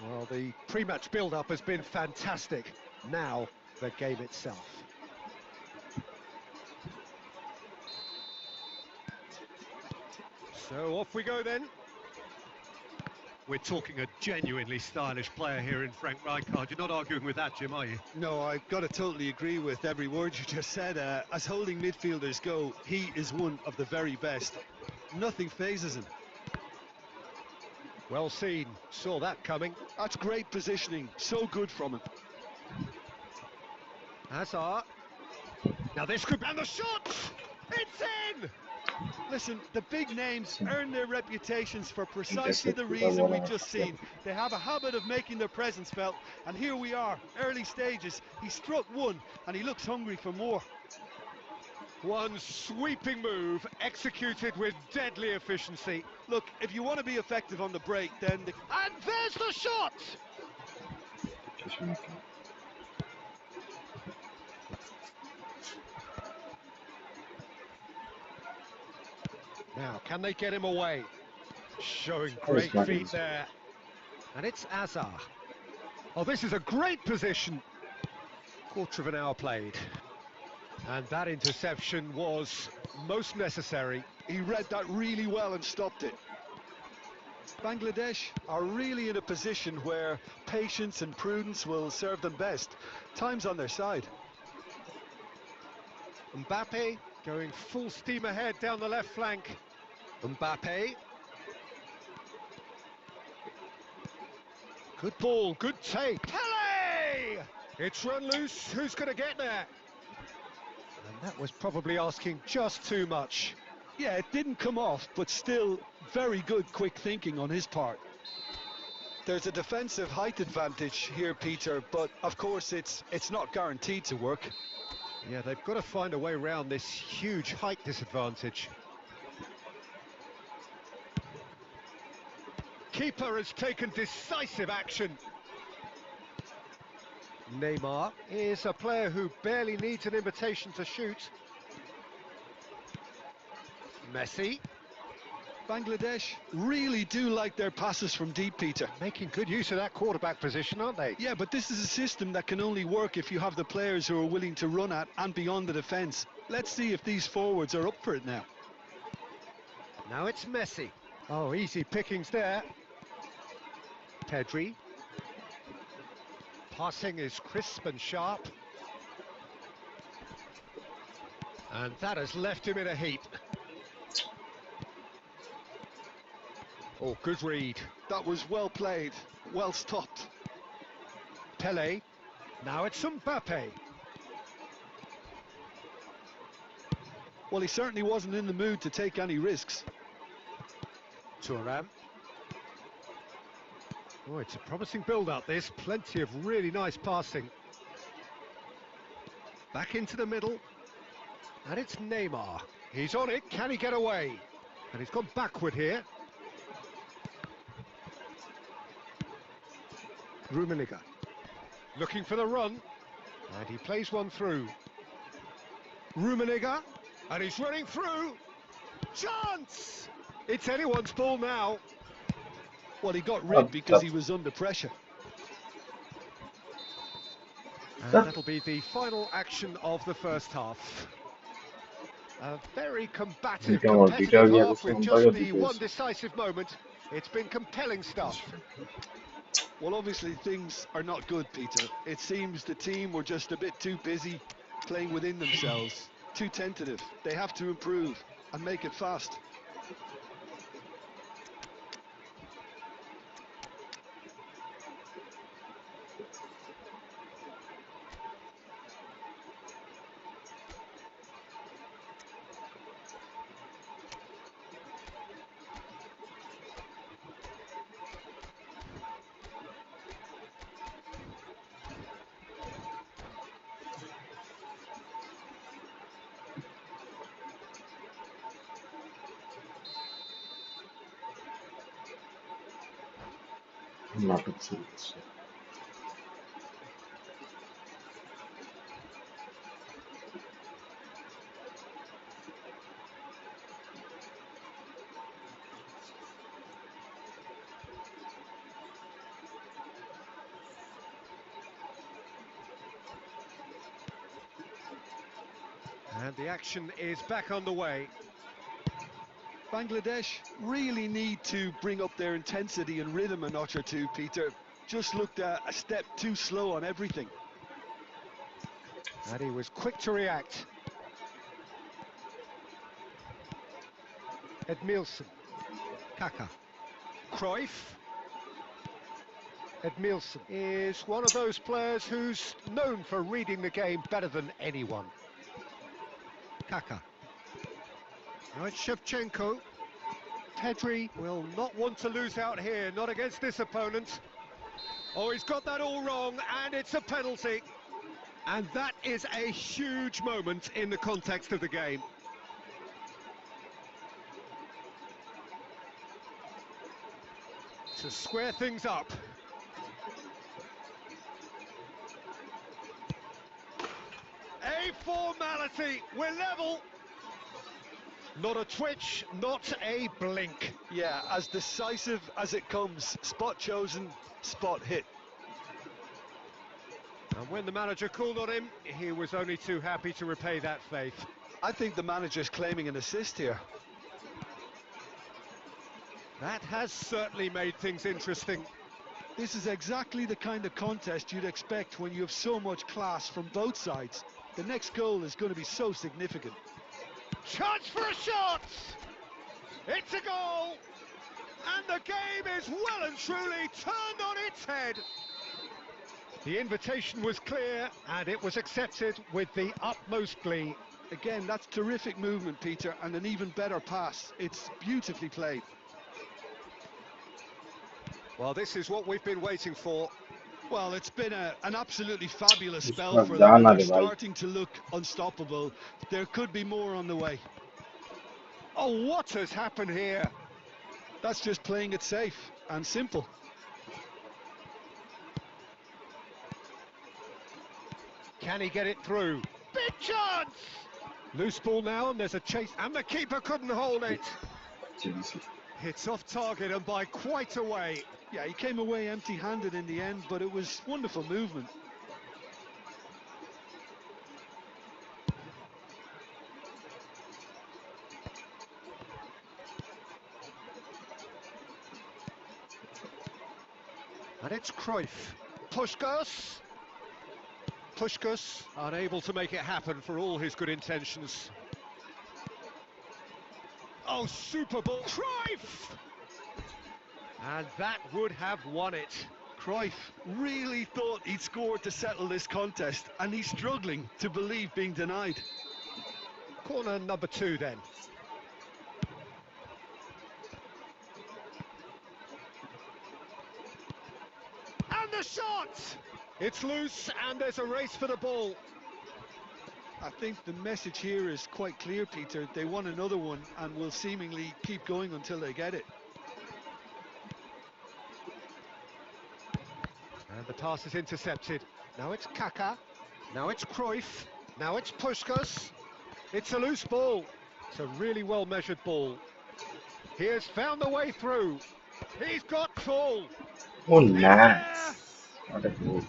B: Well, the pre-match build-up has been fantastic. Now, the game itself. So off we go then. We're talking a genuinely stylish player here in Frank Rijkaard. You're not arguing with that, Jim, are you?
C: No, I've got to totally agree with every word you just said. As holding midfielders go, he is one of the very best. Nothing phases him.
B: Well seen. Saw that coming.
C: That's great positioning. So good from him.
B: Hazard. Now this could... And the shot! It's in!
C: Listen, the big names
A: Sí,
C: earn their reputations for precisely the
A: intercepted la
C: reason we've
A: bola.
C: just seen. They have a habit of making their presence felt, and here we are, early stages. He struck one, and he looks hungry for more.
B: One sweeping move, executed with deadly efficiency.
C: Look, if you want to be effective on the break, then the...
B: And there's the shot!
A: Muchísimo.
B: Now, can they get him away? Showing
A: That was
B: great
A: not
B: feet
A: easy.
B: there. And it's Hazard. Oh, this is a great position. Quarter of an hour played. And that interception was most necessary.
C: He read that really well and stopped it. Bangladesh are really in a position where patience and prudence will serve them best. Time's on their side.
B: Mbappe going full steam ahead down the left flank. Mbappe. Good ball, good take. Pele! It's run loose, who's going to get there? And that was probably asking just too much.
C: Yeah, it didn't come off, but still very good quick thinking on his part. There's a defensive height advantage here, Peter, but of course it's not guaranteed to work.
B: Yeah, they've got to find a way around this huge height disadvantage. Keeper has taken decisive action. Neymar is a player who barely needs an invitation to shoot. Messi.
C: Bangladesh really do like their passes from deep, Peter.
B: Making good use of that quarterback position, aren't they?
C: Yeah, but this is a system that can only work if you have the players who are willing to run at and beyond the defence. Let's see if these forwards are up for it now.
B: Now it's Messi. Oh, easy pickings there. Pedri. Passing is crisp and sharp. And that has left him in a heap. Oh, good read.
C: That was well played, well stopped.
B: Pele. Now it's Mbappe.
C: Well, he certainly wasn't in the mood to take any risks.
B: Thuram. Oh, it's a promising build-up, this. Plenty of really nice passing. Back into the middle. And it's Neymar. He's on it. Can he get away? And he's gone backward here. Rummenigge. Looking for the run. And he plays one through. Rummenigge. And he's running through. Chance! It's anyone's ball now.
C: Well, he got rid because he was under pressure.
B: And that'll be the final action of the first half. A very combative, competitive half with just the one decisive moment. It's been compelling stuff.
C: Well, obviously things are not good, Peter. It seems the team were just a bit too busy playing within themselves, too tentative. They have to improve and make it fast.
A: Rocket series.
B: And the action is back underway.
C: Bangladesh really need to bring up their intensity and rhythm a notch or two, Peter. Just looked a step too slow on everything.
B: And he was quick to react. Edmilson. Kaka. Cruyff. Edmilson is one of those players who's known for reading the game better than anyone. Kaka. Now it's Shevchenko. Pedri will not want to lose out here, not against this opponent. Oh, he's got that all wrong, and it's a penalty. And that is a huge moment in the context of the game. To square things up. A formality, we're level. Not a twitch, not a blink.
C: Yeah, as decisive as it comes. Spot chosen, spot hit.
B: And when the manager called on him, he was only too happy to repay that faith.
C: I think the manager's claiming an assist here.
B: That has certainly made things interesting.
C: This is exactly the kind of contest you'd expect when you have so much class from both sides. The next goal is going to be so significant.
B: Chance for a shot! It's a goal! And the game is well and truly turned on its head. The invitation was clear, and it was accepted with the utmost glee.
C: Again, that's terrific movement, Peter, and an even better pass. It's beautifully played.
B: Well, this is what we've been waiting for.
C: Well, it's been an absolutely fabulous spell
A: Not
C: for them, and
A: done,
C: they're
A: otherwise.
C: starting to look unstoppable. There could be more on the way.
B: Oh, what has happened here?
C: That's just playing it safe and simple.
B: Can he get it through? Big chance! Loose ball now, and there's a chase, and the keeper couldn't hold it. It's off target and by quite a way.
C: Yeah, he came away empty-handed in the end, but it was wonderful movement.
B: And it's Cruyff. Puskás. Puskás unable to make it happen for all his good intentions. Oh, super ball. Cruyff! And that would have won it.
C: Cruyff really thought he'd scored to settle this contest, and he's struggling to believe being denied.
B: Corner number 2 then. And the shot! It's loose, and there's a race for the ball.
C: I think the message here is quite clear, Peter. They want another one and will seemingly keep going until they get it.
B: And the pass is intercepted. Now it's Kaka. Now it's Cruyff. Now it's Puskás. It's a loose ball. It's a really well-measured ball. He has found the way through. He's got Paul.
A: Oh, nice. What a goal.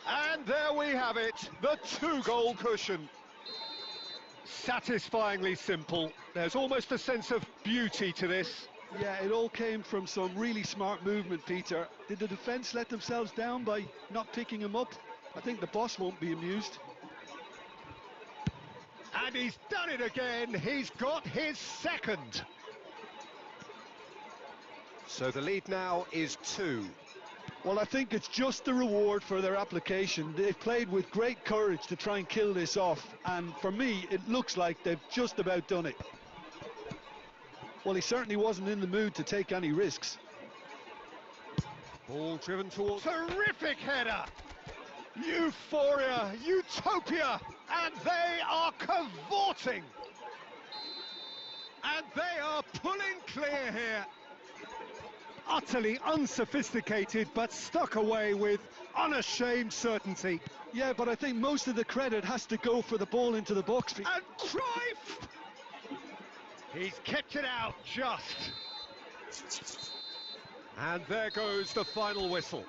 B: And there we have it, the 2-goal cushion. Satisfyingly simple. There's almost a sense of beauty to this.
C: Yeah, it all came from some really smart movement, Peter. Did the defence let themselves down by not picking him up? I think the boss won't be amused.
B: And he's done it again. He's got his second. So the lead now is 2.
C: Well, I think it's just the reward for their application. They've played with great courage to try and kill this off, and for me, it looks like they've just about done it. Well, he certainly wasn't in the mood to take any risks.
B: Ball driven towards... Terrific header! Euphoria, utopia, and they are cavorting. And they are pulling clear here. Utterly unsophisticated, but stuck away with unashamed certainty.
C: Yeah, but I think most of the credit has to go for the ball into the box.
B: And Cruyff! He's kept it out just. And there goes the final whistle.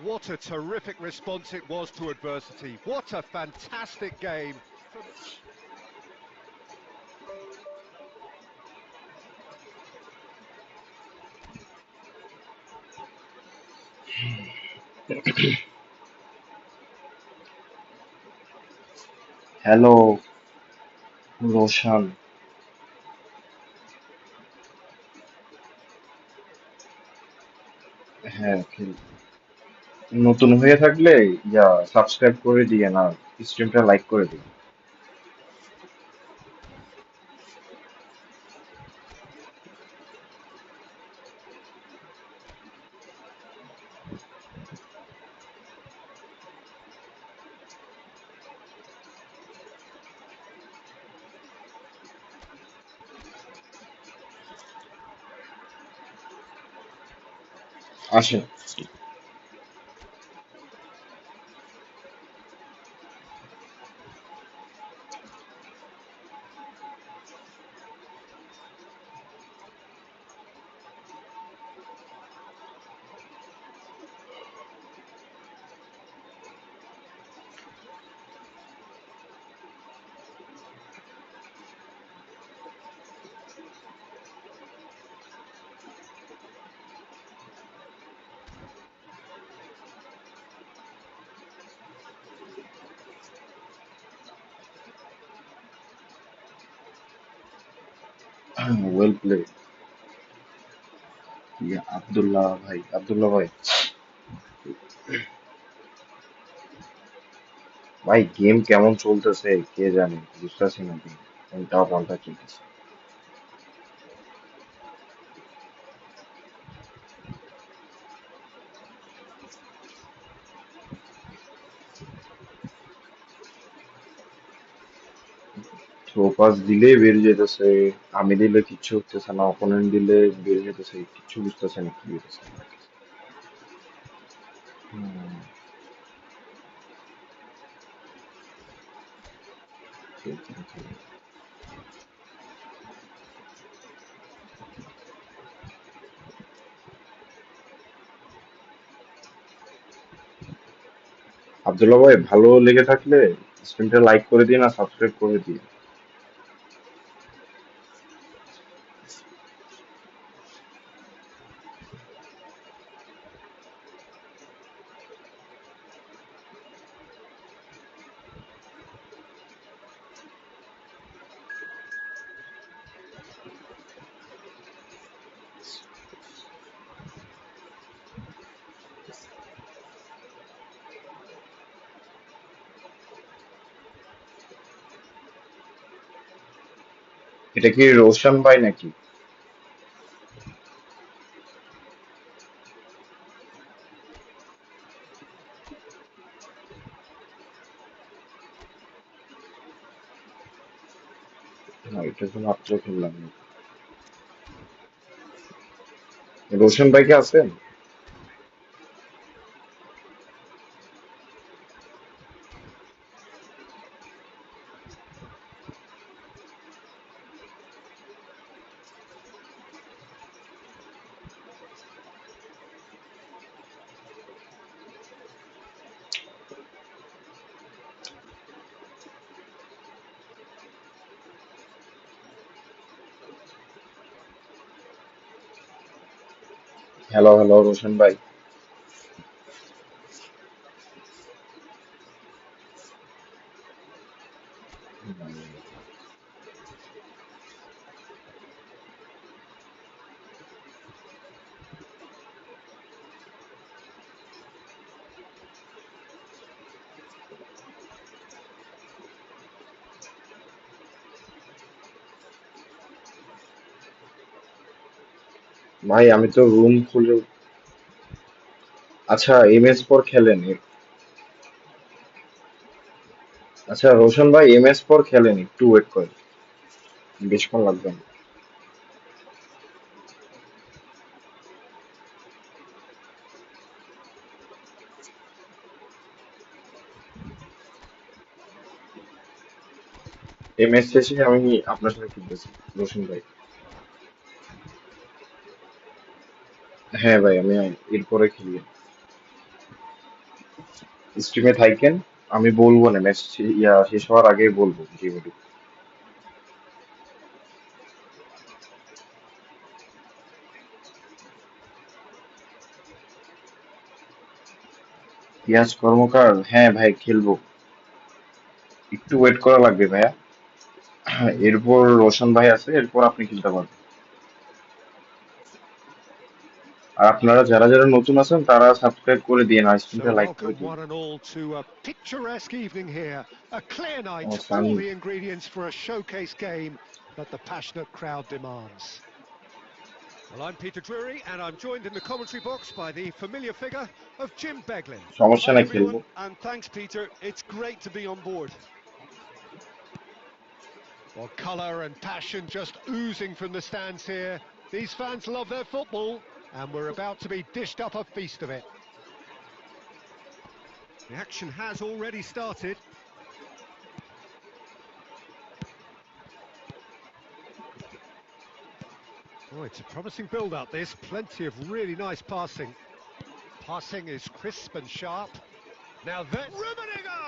B: What a terrific response it was to adversity. What a fantastic game.
A: Hello Roshan. হ্যাঁ নতুন হয়ে থাকলে subscribe করে দিয়ে না, স্ট্রিমটা like করে দিই। আসেন। Well play. আব্দুল্লাহ ভাই ভাই গেম কেমন চলতেছে কে জানে, বুঝতেছি না। গেম উল্টা পাল্টা চলতেছে। থ্রো পাস দিলে বেরিয়ে যেতেছে, আমি দিলে কিচ্ছু হতেছে না, অপোনেন্ট দিলে বেরিয়ে যেতেছে, কিচ্ছু বুঝতেছে না কি হতেছে। হুম, ঠিক, ঠিক, ঠিক। আব্দুল্লাহ ভাই ভালো লেগে থাকলে স্ক্রিনটা লাইক করে দিন আর সাবস্ক্রাইব করে দিন। এটা কি রোশন ভাই নাকি? না, এটা তো মাত্র খেললাম। রোশন ভাই কি আছেন? হ্যালো হ্যালো রোশন ভাই। ভাই আমি তো রুম খুলে। আচ্ছা এমএস পর খেলেন আচ্ছা রোশন ভাই এমএস পর খেলেন, একটু ওয়েট করেন, বেশিক্ষণ লাগবে না। এমএস শেষে আমি আপনার সাথে খেলতেছি রোশন ভাই। হ্যাঁ ভাই আমি এরপরে খেলি। স্ট্রিমে থাকেন, আমি বলবো না, ম্যাচ শেষ হওয়ার আগে বলবো গেমে। পিয়াজ কর্মকার, হ্যাঁ ভাই খেলবো, একটু ওয়েট করা লাগবে ভাইয়া। এরপর রোশন ভাই আছে, এরপর আপনি খেলতে পারবেন। আর আপনারা যারা যারা নতুন আছেন তারা সাবস্ক্রাইব করে দিন আর
B: So
A: স্ক্রিনটা লাইক করে
B: welcome
A: দিন।
B: one and all to a picturesque evening here. A clear
A: ও
B: night,
A: sunny,
B: all the ingredients for a showcase game that the passionate crowd demands. Well, I'm Peter Drury, and I'm joined in the commentary box by the familiar figure of Jim Beglin.
A: সমস্যা
C: Hi
A: নাই খেলবো।
C: everyone, and thanks Peter. It's great to be on board.
B: Well, colour and passion just oozing from the stands here. These fans love their football, and we're about to be dished up a feast of it. The action has already started. Oh, it's a promising build-up, this. Plenty of really nice passing. Passing is crisp and sharp. Now that... Rummenigge!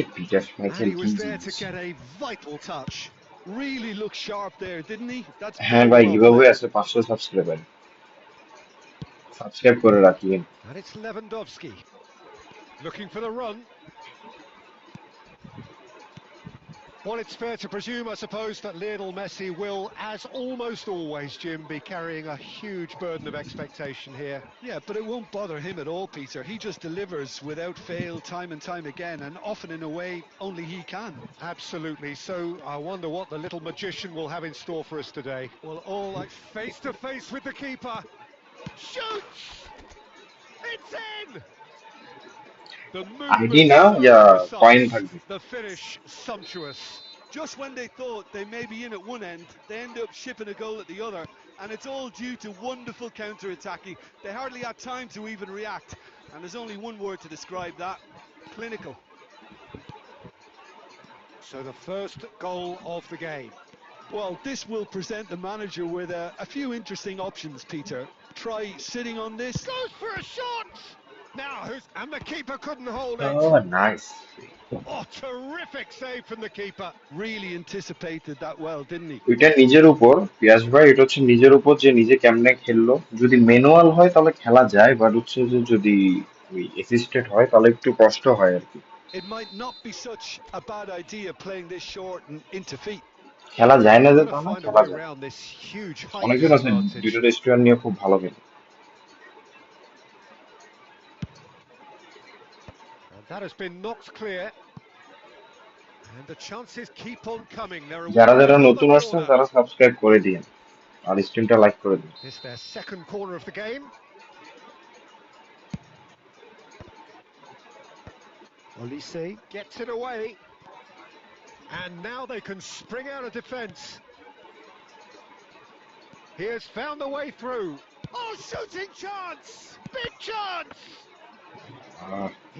A: A Peter
B: And
A: Michael
B: he
A: কি
B: was there to
A: জিনিস!
B: get a vital touch.
C: Really looked sharp there, didn't he? That's
A: হ্যাঁ
C: very
A: ভাই,
C: well
A: giveaway
C: played.
A: আছে 500 subscriber, subscribe করে রাখিয়েন।
B: And it's Lewandowski. Looking for the run. Well, it's fair to presume, I suppose, that Lionel Messi will, as almost always, Jim, be carrying a huge burden of expectation here.
C: Yeah, but it won't bother him at all, Peter. He just delivers without fail time and time again, and often in a way only he can.
B: Absolutely. So I wonder what the little magician will have in store for us today. Well, all like face to face with the keeper. Shoots! It's in! The
A: ID
B: movement
A: না,
B: so
A: ইয়া coin
B: precise,
A: থাকবে।
B: the finish sumptuous.
C: Just when they thought they may be in at one end, they end up shipping a goal at the other, and it's all due to wonderful counter-attacking. They hardly had time to even react, and there's only one word to describe that: clinical.
B: So the first goal of the game.
C: Well, this will present the manager with a few interesting options, Peter. Try sitting on this.
B: Goes for a shot! Now who's... And the keeper couldn't hold it.
A: Oh nice.
B: Oh, terrific save from the keeper.
C: Really anticipated that well, didn't he?
A: ওইটা নিজের উপর, পিয়াস ভাই, এটা হচ্ছে নিজের উপর যে নিজে কেমনে খেললো। যদি ম্যানুয়াল হয় তাহলে খেলা যায়, বাট হচ্ছে যে যদি ওই অ্যাসিস্টেড হয় তাহলে একটু কষ্ট হয় আর কি।
C: It might not be such a bad idea playing this short and into feet.
A: খেলা যায় না যে
B: Got to
A: তা না,
B: find a
A: খেলা
B: way
A: যায়।
B: around this huge height
A: অনেকজন আছে
B: disadvantage.
A: দুইটা রেস্টুরেন্ট নিয়ে খুব ভালো খেলে।
B: And that has been knocked clear. And the chances keep on coming. They're
A: যারা
B: awaiting
A: যারা
B: another
A: নতুন আসছেন
B: corner.
A: তারা সাবস্ক্রাইব করে দিন আর স্ট্রিমটা লাইক করে দিন।
B: It's their second corner of the game. Olise gets it away. And now they can spring out of defence. He has found a way through. Oh, shooting chance! Big chance!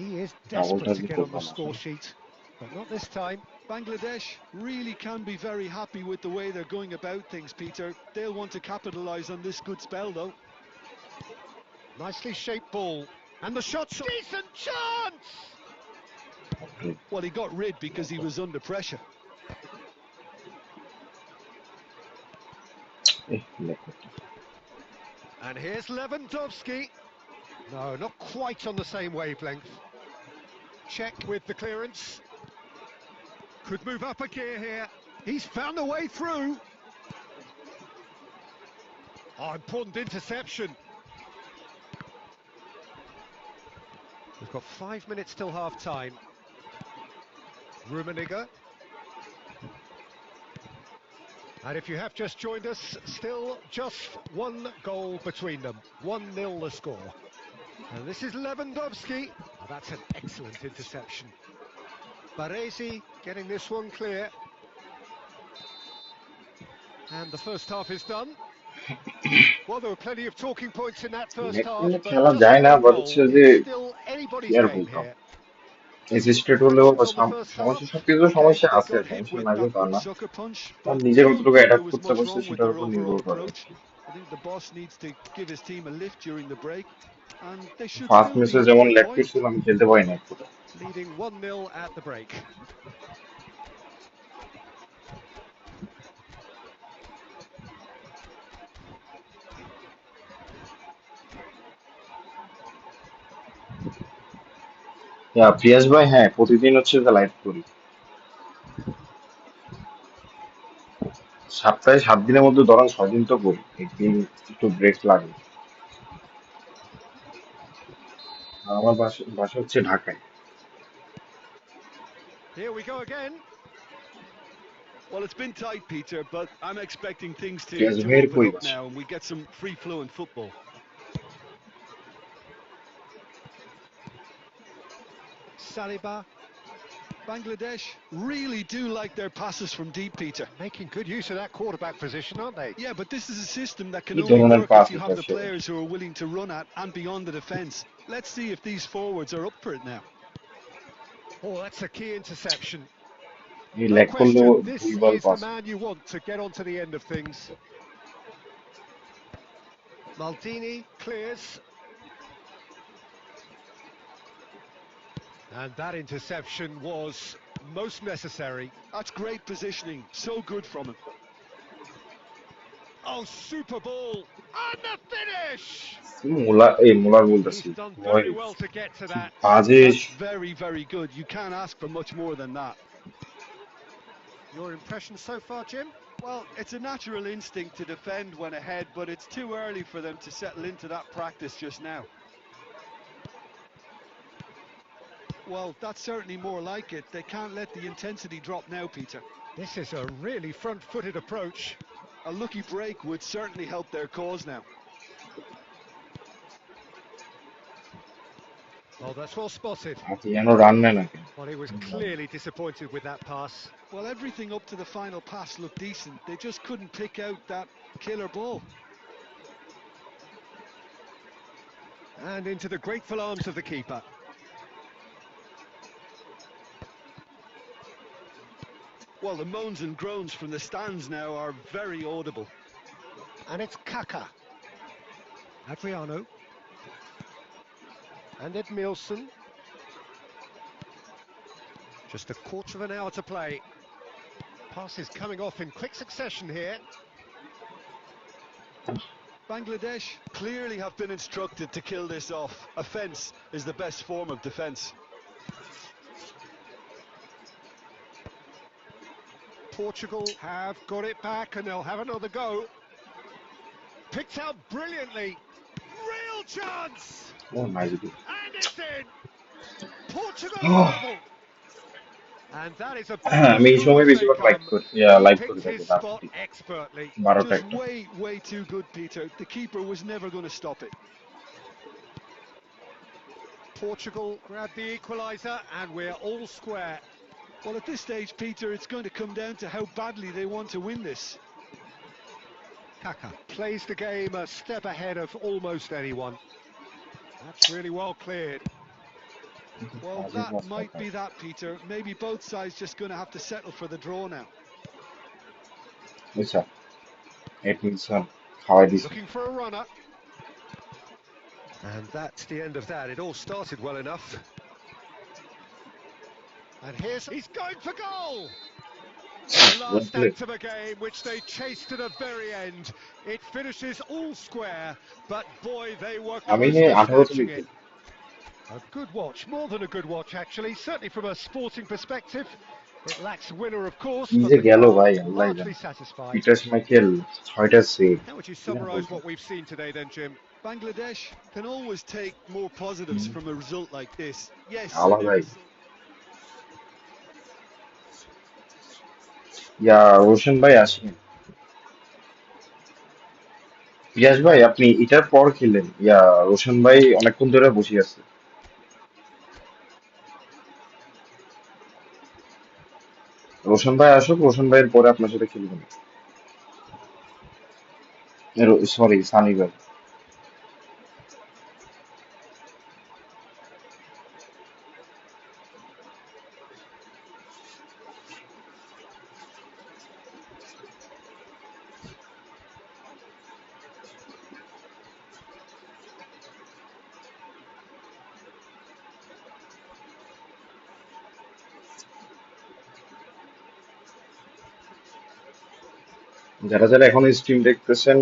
B: He is desperate to
A: ডাবলটা
B: get
A: খুব
B: on the
A: ভালো
B: score
A: আসলে।
B: sheet, but not this time.
C: Bangladesh really can be very happy with the way they're going about things, Peter. They'll want to capitalise on this good spell, though.
B: Nicely shaped ball. And the shot's... Decent chance!
C: Well, he got rid because he was under pressure.
B: And here's Lewandowski. No, not quite on the same wavelength. Check with the clearance. Could move up a gear here. He's found a way through. Oh, important interception. We've got 5 minutes till half-time. Rummenigge. And if you have just joined us, still just one goal between them. 1-0 the score. And this is Lewandowski. Oh, that's an excellent interception. Baresi getting this one clear. And the first half is done. Well, there were plenty of talking points in that first half, but
A: খেলা
B: just
A: যায় না,
B: one
A: but
B: goal.
A: হচ্ছে যে
B: It's still
A: কি
B: anybody's
A: আর
B: game
A: বলতাম,
B: here.
A: Assisted হলেও
B: Reflections on the first half.
A: সমস্যা, সবকিছু
C: Okay,
A: সমস্যা
C: they
A: আছে,
C: got hit
A: সমস্যা
C: with
A: নাই যে
C: that
A: তা
C: one
A: না।
C: sucker punch,
A: তার
C: but
A: নিজে
C: I don't
A: কতটুকু
C: think
A: অ্যাটাক
C: there was
A: করতে
C: much
A: পারছে
C: wrong with
A: সেটার
C: their
A: উপর
C: overall
A: নির্ভর করে।
C: approach. I think the boss needs to give his team a lift during the break, and they should
A: first
C: still be
A: ম্যাচে
C: on
A: যেমন
C: 3
A: lag
C: points.
A: করছিল, আমি খেলতে পারি না একটু।
B: Leading 1-0 at the break.
A: Prius ভাই, হ্যাঁ প্রতিদিন হচ্ছে যে লাইভ করি। সপ্তাহে 7 দিনের মধ্যে ধরেন 6 দিন তো করি, একদিন একটু ব্রেক লাগে। আর আমার বাসা বাসা হচ্ছে ঢাকায়।
B: Here we go again.
C: Well, it's been tight, Peter, but I'm expecting things
A: Prius
C: to
A: ভাইয়ের
C: open
A: কই
C: up
A: বাসা?
C: now and we get some free-flowing football.
B: Saliba
C: Bangladesh really do like their passes from deep, Peter.
B: making good use of that quarterback position, aren't they?
C: Yeah, but this is a system that can
A: কি
C: only
A: ধরনের
C: work
A: pass
C: if you
A: এটা
C: have the
A: say?
C: players who are willing to run at and beyond the defence. Let's see if these forwards are up for it now.
B: Oh, that's a key interception.
A: এই
B: No
A: lag করলেও
B: question, this
A: 2 bar
B: is the
A: pass.
B: man you want to get on to the end of things. Maldini clears. And that interception was most necessary.
C: That's great positioning. So good from him.
B: Oh, super ball. And the finish!
A: Molar
B: He's
A: বলতেছি
B: done
A: ওই,
B: very well to get to
A: কি
B: that.
A: বাজে!
C: That's very, very good. You can't ask for much more than that.
B: Your impression so far, Jim?
C: Well, it's a natural instinct to defend when ahead, but it's too early for them to settle into that practice just now. Well, that's certainly more like it. They can't let the intensity drop now, Peter.
B: This is a really front-footed approach.
C: A lucky break would certainly help their cause now.
B: Oh, that's well spotted.
A: আপনি যেন run নেয় না কেন?
B: Well, he was clearly disappointed with that pass.
C: Well, everything up to the final pass looked decent. They just couldn't pick out that killer ball.
B: And into the grateful arms of the keeper.
C: Well, the moans and groans from the stands now are very audible.
B: And it's Kaka. Adriano. And Edmilson. Just a quarter of an hour to play. Passes coming off in quick succession here.
C: Bangladesh clearly have been instructed to kill this off. Offence is the best form of defence.
B: Portugal have got it back and they'll have another go. Picked out brilliantly. Real chance!
A: Oh nice good.
B: And it's in! Portugal are level! And that is about as
A: আমি এই
B: good
A: সময়
B: as they
A: বেশিরভাগ
B: come. He
A: live করে
B: picked
A: থাকি
B: his
A: রাত
B: spot expertly.
A: 12টা
C: Just
A: 1টা।
C: way too good, Peter. The keeper was never going to stop it.
B: Portugal grab the equaliser and we're all square.
C: Well, at this stage, Peter, it's going to come down to how badly they want to win this.
B: Kaka plays the game a step ahead of almost anyone. That's really well cleared.
C: Well, that might be that, Peter. Maybe both sides just going to have to settle for the draw now.
A: আচ্ছা, এডমিনসন খাওয়াই দিছে।
B: Looking for a runner. And that's the end of that. It all started well enough. And he's going for goal! The last act of a game which they chased to the very end. It finishes all square, but boy, they were
A: আমি
B: close to
A: 18তে
B: snatching
A: লিখি।
B: it. A good watch, more than a good watch actually, certainly from a sporting perspective. It lacks winner, of course,
A: কি
B: but
A: যে
B: the
A: গেল
B: goal
A: ভাই, আল্লাহ
B: largely
A: জানে।
B: satisfied.
A: Peter Michael 6টা save.
B: How would you summarise what we've seen today then, Jim?
C: Bangladesh can always take more positives from a result like this. Yes,
A: আলাদাই।
C: there is
A: Roshan ভাই আসেন। পিয়াস ভাই, আপনি এটার পর খেলেন। রোশন ভাই অনেকক্ষণ ধরে বসে আছে। রোশন ভাই আসুক, রোশন ভাইয়ের পরে আপনার সাথে খেলবেন। সরি, সানি ভাই। যারা যারা এখন স্ট্রিম দেখতেছেন,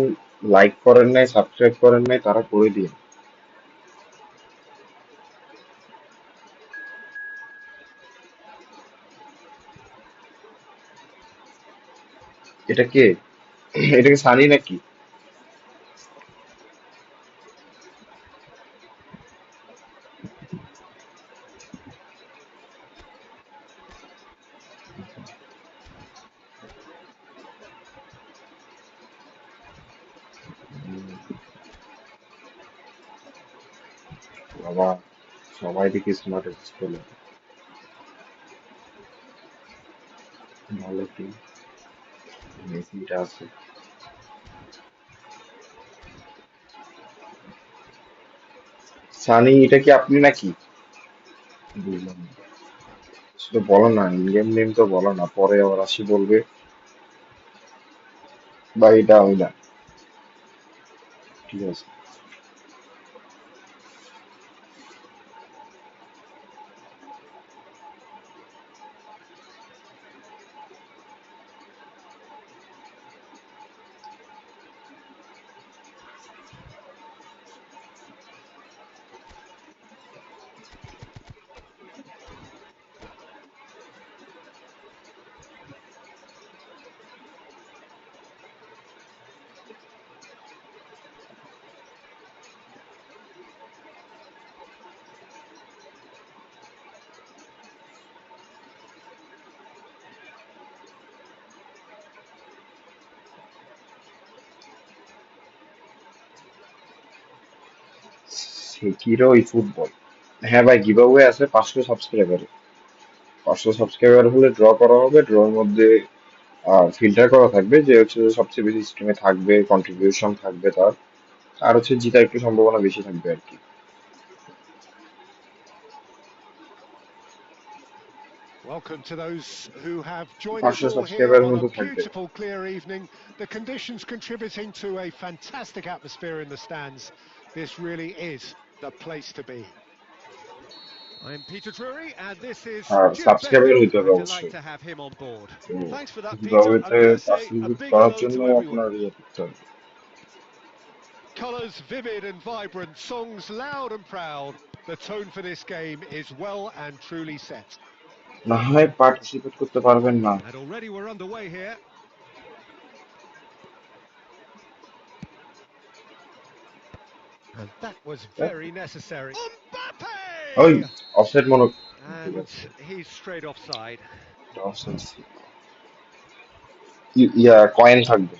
A: লাইক করেন নাই, সাবস্ক্রাইব করেন নাই, তারা করে দিন। এটা কে? এটা কি সানি নাকি? বাবা, সবাই দেখি স্মার্ট খেলে। ভালো টিম, মেসিটা আছে। সানি, এটা কি আপনি নাকি? বুঝলাম না। সেটা বলো না, ইন্ডিয়ান নেম তো বলো না, পরে আবার আসি বলবে বা এটা আমি না। ঠিক আছে। সেকিরো eFootball। হ্যাঁ ভাই, গিভঅ্যাওয়ে আছে 500 সাবস্ক্রাইবার। 500 সাবস্ক্রাইবার হলে ড্র করা হবে, ড্রর মধ্যে ফিল্টার করা থাকবে যে হচ্ছে যে সবচেয়ে বেশি স্ট্রিমে থাকবে, কন্ট্রিবিউশন থাকবে তার, আর হচ্ছে জিতার একটু সম্ভাবনা বেশি থাকবে আর কি।
B: Welcome to those who have joined us
A: পাঁচশো
B: all here
A: সাবস্ক্রাইবারের
B: on a
A: মতো থাকবে।
B: beautiful, clear evening. The conditions contributing to a fantastic atmosphere in the stands. This really is the place to be. I'm Peter Drury, and this is
A: আর
B: Jim
A: subscriber
B: Begley.
A: হইতে হবে
B: A delight
A: অবশ্যই।
B: to have him on board.
A: তো
C: Thanks for that, Peter. And
A: গিভঅ্যাওয়েতে
C: may I say a
A: participate
C: big
A: করার
C: hello
A: জন্য
C: to everyone.
A: আপনার ইয়ে করতে হবে।
B: Colours vivid and vibrant, songs loud and proud. The tone for this game is well and truly set.
A: না হয় participate করতে পারবেন না।
B: And already we're underway here. And that was very necessary.
A: ওই
B: Mbappe!
A: অফসাইড মনে, ঠিক
B: And
A: আছে,
B: he's straight offside.
A: Offside ইয়া coin থাকবে।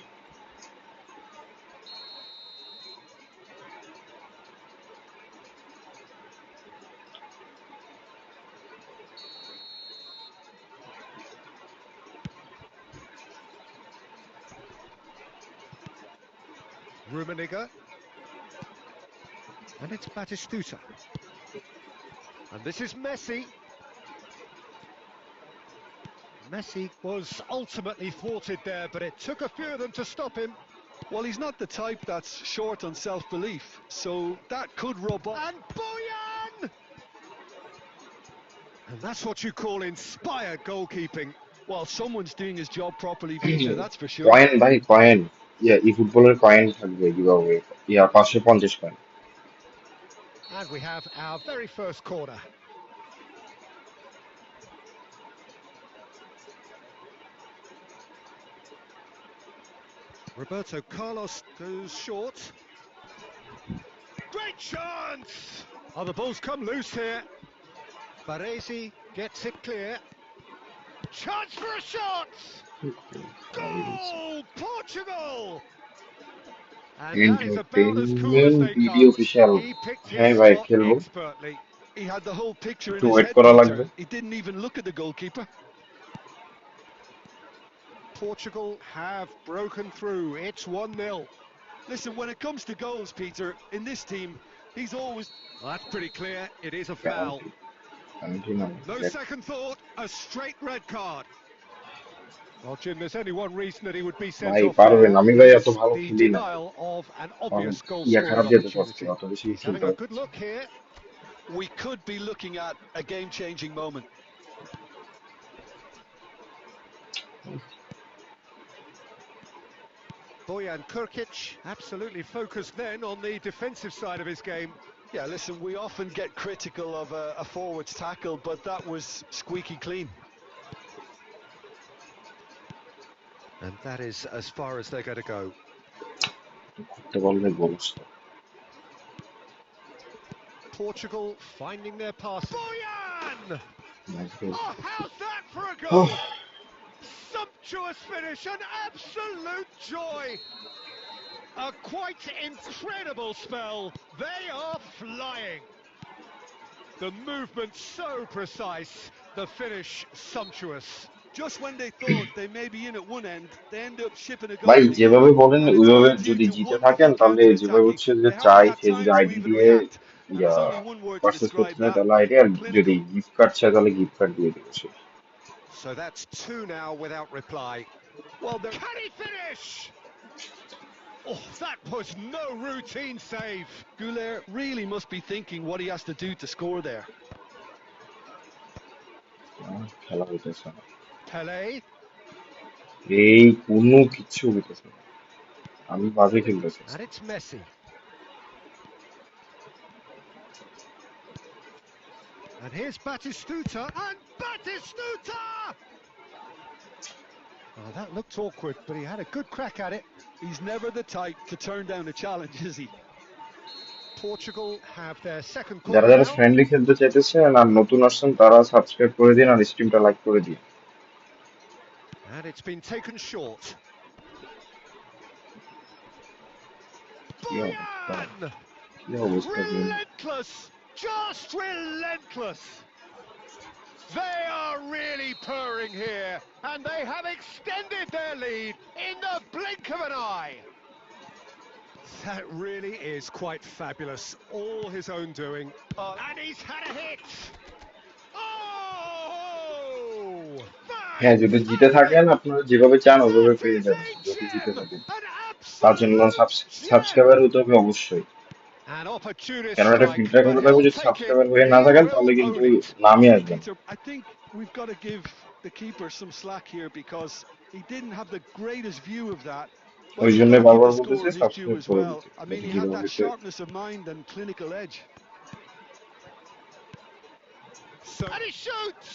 B: Rummenigge. And it's Batistuta. And this is Messi. Messi was ultimately thwarted there, but it took a few of them to stop him.
C: Well, he's not the type that's short on self-belief, so that could rub off.
B: And Boyan! And that's what you call inspired goalkeeping.
C: Well, someone's doing his job properly, Peter, that's for sure.
A: Coin ভাই, coin. ইয়া ফুটবলের coin থাকবে giveaway, yeah 550 coin.
B: And we have our very first corner. Roberto Carlos goes short. Great chance! Oh, the ball's come loose here. Baresi gets it clear. Chance for a shot! Goal! Portugal! And that is about as cool as
A: entertainment
B: they
A: BD
B: come.
A: Official.
B: He picked his
A: হ্যাঁ ভাই,
B: spot
A: খেলবো।
B: expertly.
C: He had the whole picture in
A: একটু
C: his
A: wait
C: head,
A: করা লাগবে।
C: Peter. He didn't even look at the goalkeeper.
B: Portugal have broken through. It's 1-0.
C: Listen, when it comes to goals, Peter, in this team, he's always...
B: Well, that's pretty clear. It is a foul.
A: Penalty, penalty না,
B: No
A: red।
B: second thought, a straight red card. Well, Jim, there's only one reason that he would be sent
A: ভাই
B: off
A: পারবেন,
B: there.
A: আমি ভাই এত
B: It's
A: ভালো
B: the
A: খেলি না।
B: denial of an
A: কারণ
B: obvious
A: ইয়া খারাপ
B: goal-scoring
A: যেতে পারছে,
B: opportunity.
A: অত বেশি
B: He's
A: খেলতে
B: having a good
A: পারছে।
B: look here.
C: We could be looking at a game-changing moment.
B: Bojan Krkic absolutely focused then on the defensive side of his game.
C: Yeah, listen, we often get critical of a forward's tackle, but that was squeaky clean.
B: And that is as far as they're going to go.
A: করতে পারলে গোল আসতো।
B: Portugal finding their pass. Boyan!
A: Nice goal.
B: Oh, how's that for a
A: Oh,
B: goal? Sumptuous finish, an absolute joy. A quite incredible spell. They are flying. The movement so precise, the finish sumptuous.
C: Just when they thought they may be in at one end, they end up shipping a
A: ভাই
C: goal at the
A: যেভাবে
C: other.
A: বলেন
C: And it's
A: ওইভাবে
C: all due
A: যদি
C: to
A: জিতে থাকেন
C: wonderful
A: তাহলে যেভাবে
C: counter-attacking.
A: হচ্ছে যে
C: They
A: চাই
C: haven't had
A: সে যদি
C: time to
A: আইডি
C: even
A: দিয়ে
C: react. And
A: yeah
C: there's only one word to
A: purchase করতে
C: describe
A: চায়
C: that:
A: তাহলে আইডি, আর যদি
C: clinical.
A: গিফট কার্ড চায় তাহলে গিফট কার্ড দিয়ে দিবে সে।
B: So that's two now without reply. Well, can he finish? Oh, that was no routine save.
C: Goulet really must be thinking what he has to do to score there.
A: খেলা হইতেছে না,
B: Pele.
A: এই কোনো কিচ্ছু হইতেছে না, আমি বাজে খেলতেছি।
B: And it's Messi. And here's Batistuta. And Batistuta! Oh, that looked awkward, but he had a good crack at it.
C: He's never the type to turn down a challenge, is he?
B: Portugal have their second
A: যারা
B: corner
A: যারা
B: now.
A: Friendly খেলতে চাইতেছেন আর নতুন আসছেন তারা subscribe করে দিন আর স্ট্রিমটা like করে দিন।
B: And it's been taken short.
A: কি অবস্থা,
B: Boyan!
A: কি অবস্থা দিন।
B: Relentless! Just relentless! They are really purring here, and they have extended their lead in the blink of an eye. That really is quite fabulous. All his own doing. And he's had a hit! Oh!
A: হ্যাঁ, যদি জিতে থাকেন
B: Fantastic!
A: আপনারা যেভাবে চান ওইভাবে
B: That
A: পেয়ে
B: is
A: যাবেন,
B: a
A: যদি জিতে
B: gem!
A: থাকেন।
B: An
A: তার জন্য
B: absolute gem!
A: সাবস্ক্রাইবার হতে হবে অবশ্যই,
B: An opportunist
A: কেন এটা
B: strike,
A: ফিল্টার
B: but
A: করে থাকবে।
B: he'll
A: যদি
B: take it.
A: সাবস্ক্রাইবার হয়ে
B: He
A: না থাকেন
B: will
A: তাহলে কিন্তু
B: own it.
A: নামই আসবে না।
C: Peter, I think we've got to give the keeper some slack here because he didn't have the greatest view of that. But
A: ওই
C: you've
A: জন্য
C: got to give
A: বারবার
C: the
A: বলতেছে
C: scorer his due
A: subscribe
C: as
A: করে
C: well.
A: দিতে,
C: I mean,
A: যাতে
C: he had that
A: গিভঅ্যাওয়েতে।
C: sharpness of mind and clinical edge.
B: And he shoots!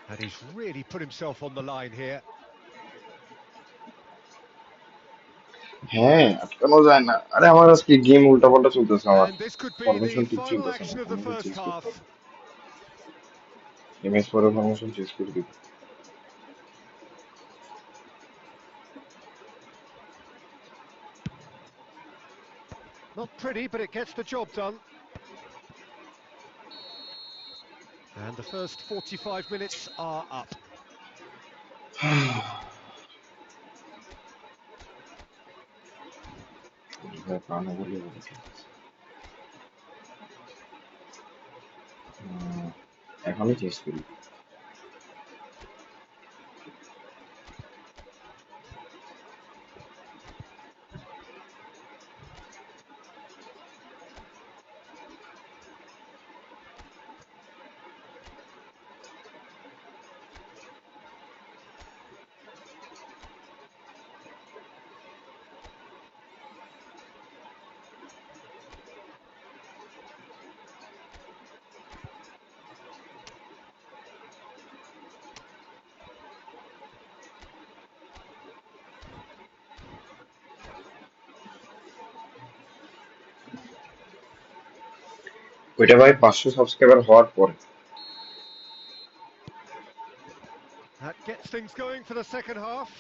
B: And he's really put himself on the line here.
A: হ্যাঁ, আটকানো যায় না। আরে আমার আজকে গেম উল্টাপাল্টা চলতেছে, আমার
B: And this could be
A: formation
B: the
A: ঠিক
B: final
A: চলতেছে না,
B: action of the
A: আমাকে
B: first
A: চেঞ্জ করতে
B: half.
A: হবে। এমএস পরে ফরমেশন চেঞ্জ করে দিব।
B: Not pretty, but it gets the job done. And the first 45 minutes are up.
A: এখনই চেঞ্জ করি। ওইটা ভাই 500 সাবস্ক্রাইবার হওয়ার পরে।
B: That gets things going for the second half.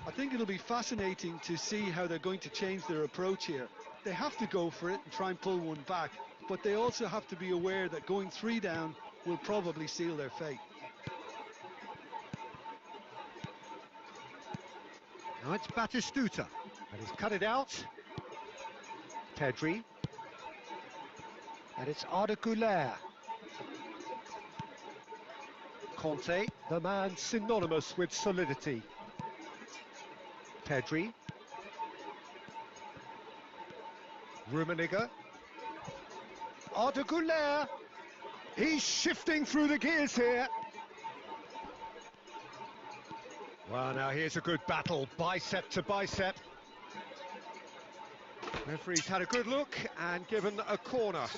C: I think it'll be fascinating to see how they're going to change their approach here. They have to go for it and try and pull one back, but they also have to be aware that going 3 down will probably seal their fate.
B: Now it's Batistuta. And he's cut it out. Pedri. And it's Arda Güler. Conte, the man synonymous with solidity. Pedri. Rummenigge. Arda Güler. He's shifting through the gears here. Well, now here's a good battle, bicep to bicep. Referee's had a good look and given a corner.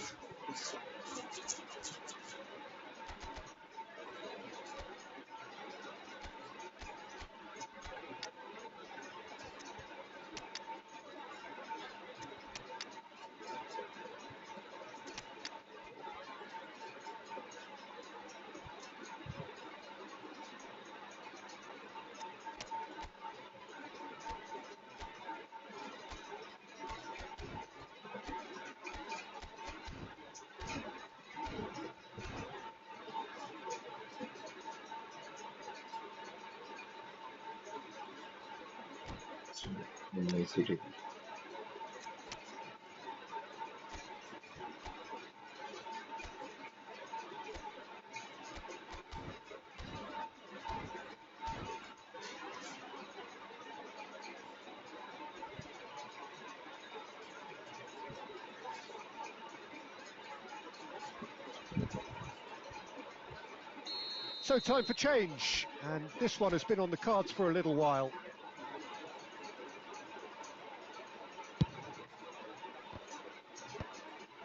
A: Messi ঠিক।
B: So time for change, and this one has been on the cards for a little while.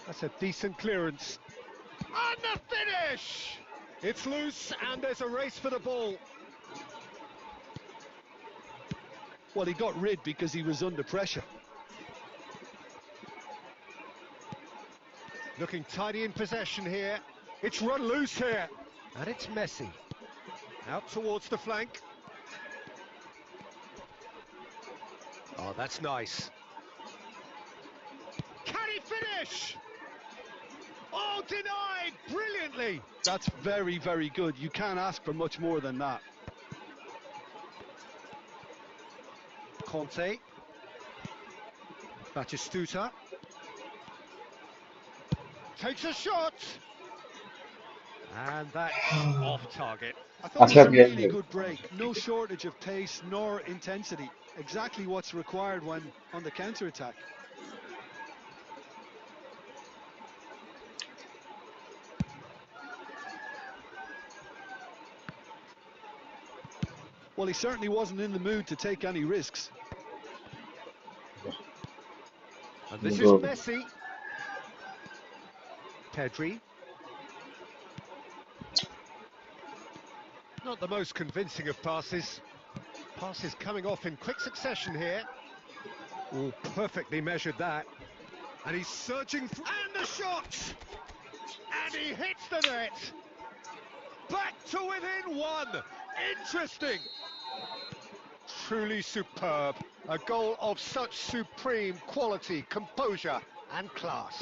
B: That's a decent clearance. And the finish! It's loose, and there's a race for the ball.
C: Well, he got rid because he was under pressure.
B: Looking tidy in possession here. It's run loose here. And it's Messi. Out towards the flank. Oh, that's nice. Can he finish? Oh, denied brilliantly.
C: That's very, very good. You can't ask for much more than that.
B: Conte. Batistuta. Takes a shot. And that's off target.
C: I thought it was
A: আচ্ছা
C: a
A: Piyas
C: really
A: ভাই,
C: good break. No shortage of pace nor intensity. Exactly what's required when on the counter-attack. Well, he certainly wasn't in the mood to take any risks.
B: And this is
A: সুন্দর।
B: Messi. Pedri. Not the most convincing of passes. Passes coming off in quick succession here. Oh, perfectly measured that. And he's surging through. And the shot! And he hits the net. Back to within one. Interesting. Truly superb. A goal of such supreme quality, composure and class.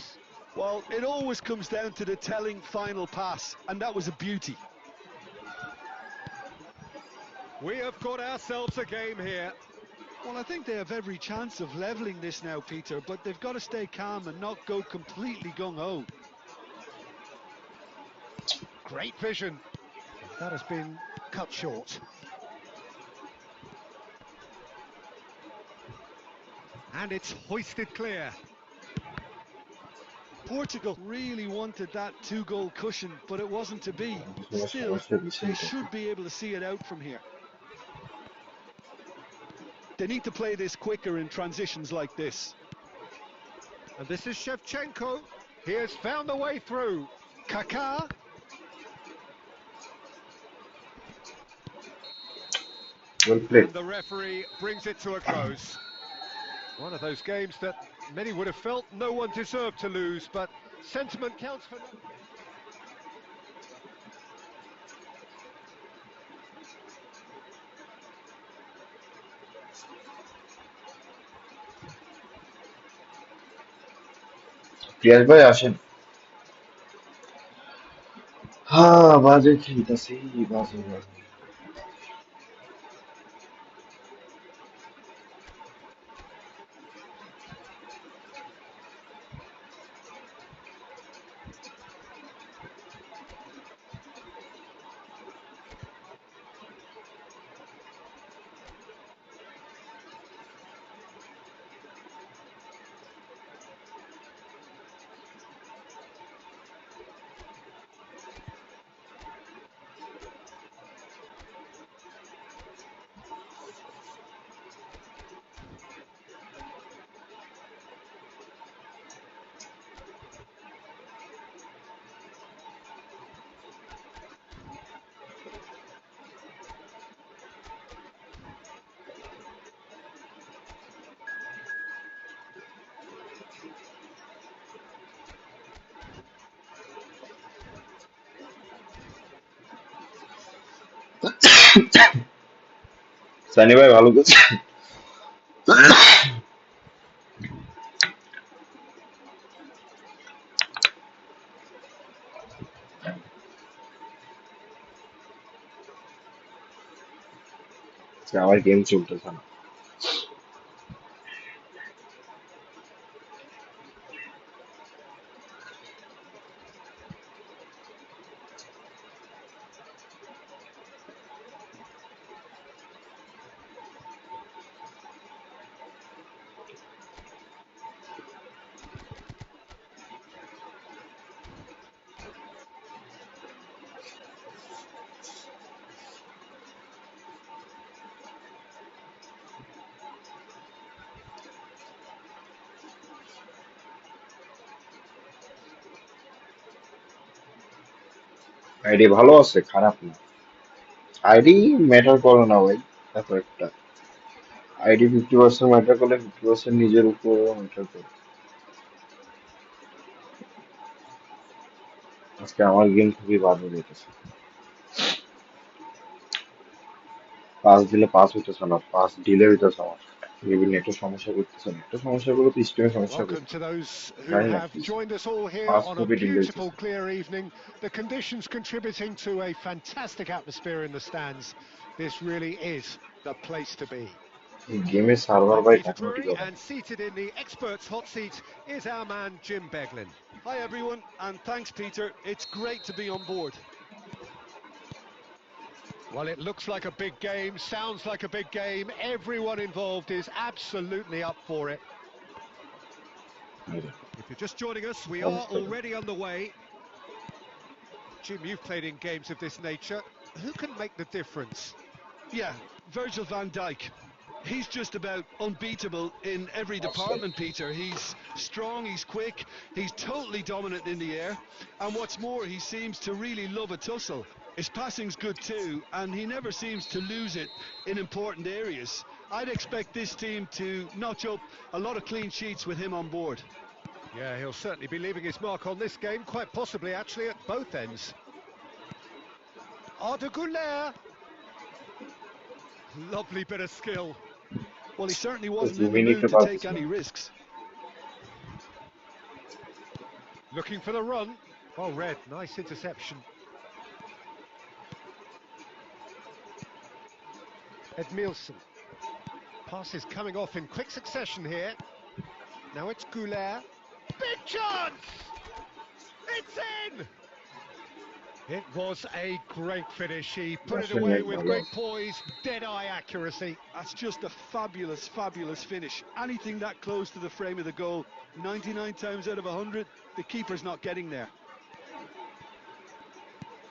C: Well, it always comes down to the telling final pass, and that was a beauty.
B: We have got ourselves a game here.
C: Well, I think they have every chance of levelling this now, Peter, but they've got to stay calm and not go completely gung-ho.
B: Great vision. That has been cut short. And it's hoisted clear.
C: Portugal really wanted that two-goal cushion, but it wasn't to be. Still, they should be able to see it out from here. They need to play this quicker in transitions like this.
B: And this is Shevchenko. He has found the way through. Kaká.
A: Well played.
B: And the referee brings it to a close. One of those games that many would have felt no one deserved to lose, but sentiment counts for nothing.
A: পিয়াস ভাই আসেন। হ্যাঁ বাজে খেলতেছি, বাজে বাজে। সানি ভাই ভালো করছে। আমার গেম চলতেছে না। আইডি ভালো আছে, খারাপ না। আইডি ম্যাটার করে না ভাই, এত একটা। আইডি 50% ম্যাটার করলে 50% নিজের উপর ম্যাটার করে। আজকে আমার গেম খুবই বাজে যেতেছে। পাস দিলে পাস হইতেছে না, পাস ডিলে হইতেছে আমার। মেবি নেটের সমস্যা করতেছে, নেটের সমস্যা করলে তো স্ট্রিমে সমস্যা
B: Welcome
A: করবে।
B: to those who
A: জানি না
B: have
A: কি,
B: joined us all here
A: pass
B: on a
A: খুবই ডিলে
B: beautiful,
A: হইতেছে।
B: clear evening. The conditions contributing to a fantastic atmosphere in the stands. This really is the place to be.
A: গেমের server
B: I'm
A: ভাই
B: Peter
A: কখনো
B: Drury,
A: টিকে না।
B: and seated in the experts' hot seat is our man Jim Beglin.
C: Hi everyone, and thanks Peter. It's great to be on board.
B: Well, it looks like a big game, sounds like a big game. Everyone involved is absolutely up for it. If you're just joining us, we are
A: সমস্যা নেই।
B: already underway. Jim, you've played in games of this nature. Who can make the difference?
C: Yeah, Virgil van Dijk. He's just about unbeatable in every
A: offside.
C: department, Peter. He's strong, he's quick, he's totally dominant in the air. And what's more, he seems to really love a tussle. His passing's good too, and he never seems to lose it in important areas. I'd expect this team to notch up a lot of clean sheets with him on board.
B: Yeah, he'll certainly be leaving his mark on this game, quite possibly actually at both ends. Arda Güler, lovely bit of skill.
C: Well, he certainly wasn't in the
A: জুমে নিতে
C: mood to take
A: পারতেছি না।
C: any risks.
B: Looking for the run. Well read, nice interception. Edmilson. Passes coming off in quick succession here. Now it's Güler. Big chance! It's in! It was a great finish. He put it
A: দেশের
B: away
A: net
B: with
A: ভালো
B: great
A: আছে।
B: poise, dead-eye accuracy.
C: That's just a fabulous, fabulous finish. Anything that close to the frame of the goal, 99 times out of 100, the keeper's not getting there.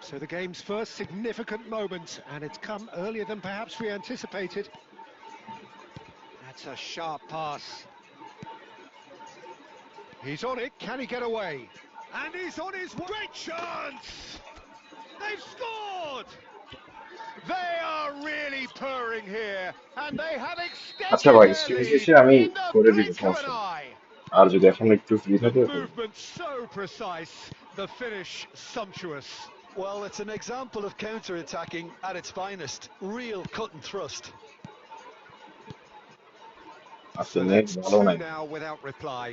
B: So the game's first significant moment, and it's come earlier than perhaps we anticipated. That's a sharp pass. He's on it, can he get away? And he's on his way. Great chance! They've scored! They are really purring here, and they have
A: আচ্ছা
B: extended
A: ভাই,
B: their
A: স্ট্রিমে
B: lead
A: শেষে আমি
B: in the
A: করে দিব,
B: blink of an
A: সমস্যা নেই।
B: eye.
A: আর যদি এখন একটু ফ্রি
B: The
A: থাকে করবো।
B: movement so precise, the finish sumptuous.
C: Well, it's an example of counter-attacking at its finest. Real cut and thrust.
A: আজকে
B: So
A: নেট
B: that's
A: ভালো
B: two
A: নাই।
B: now without reply.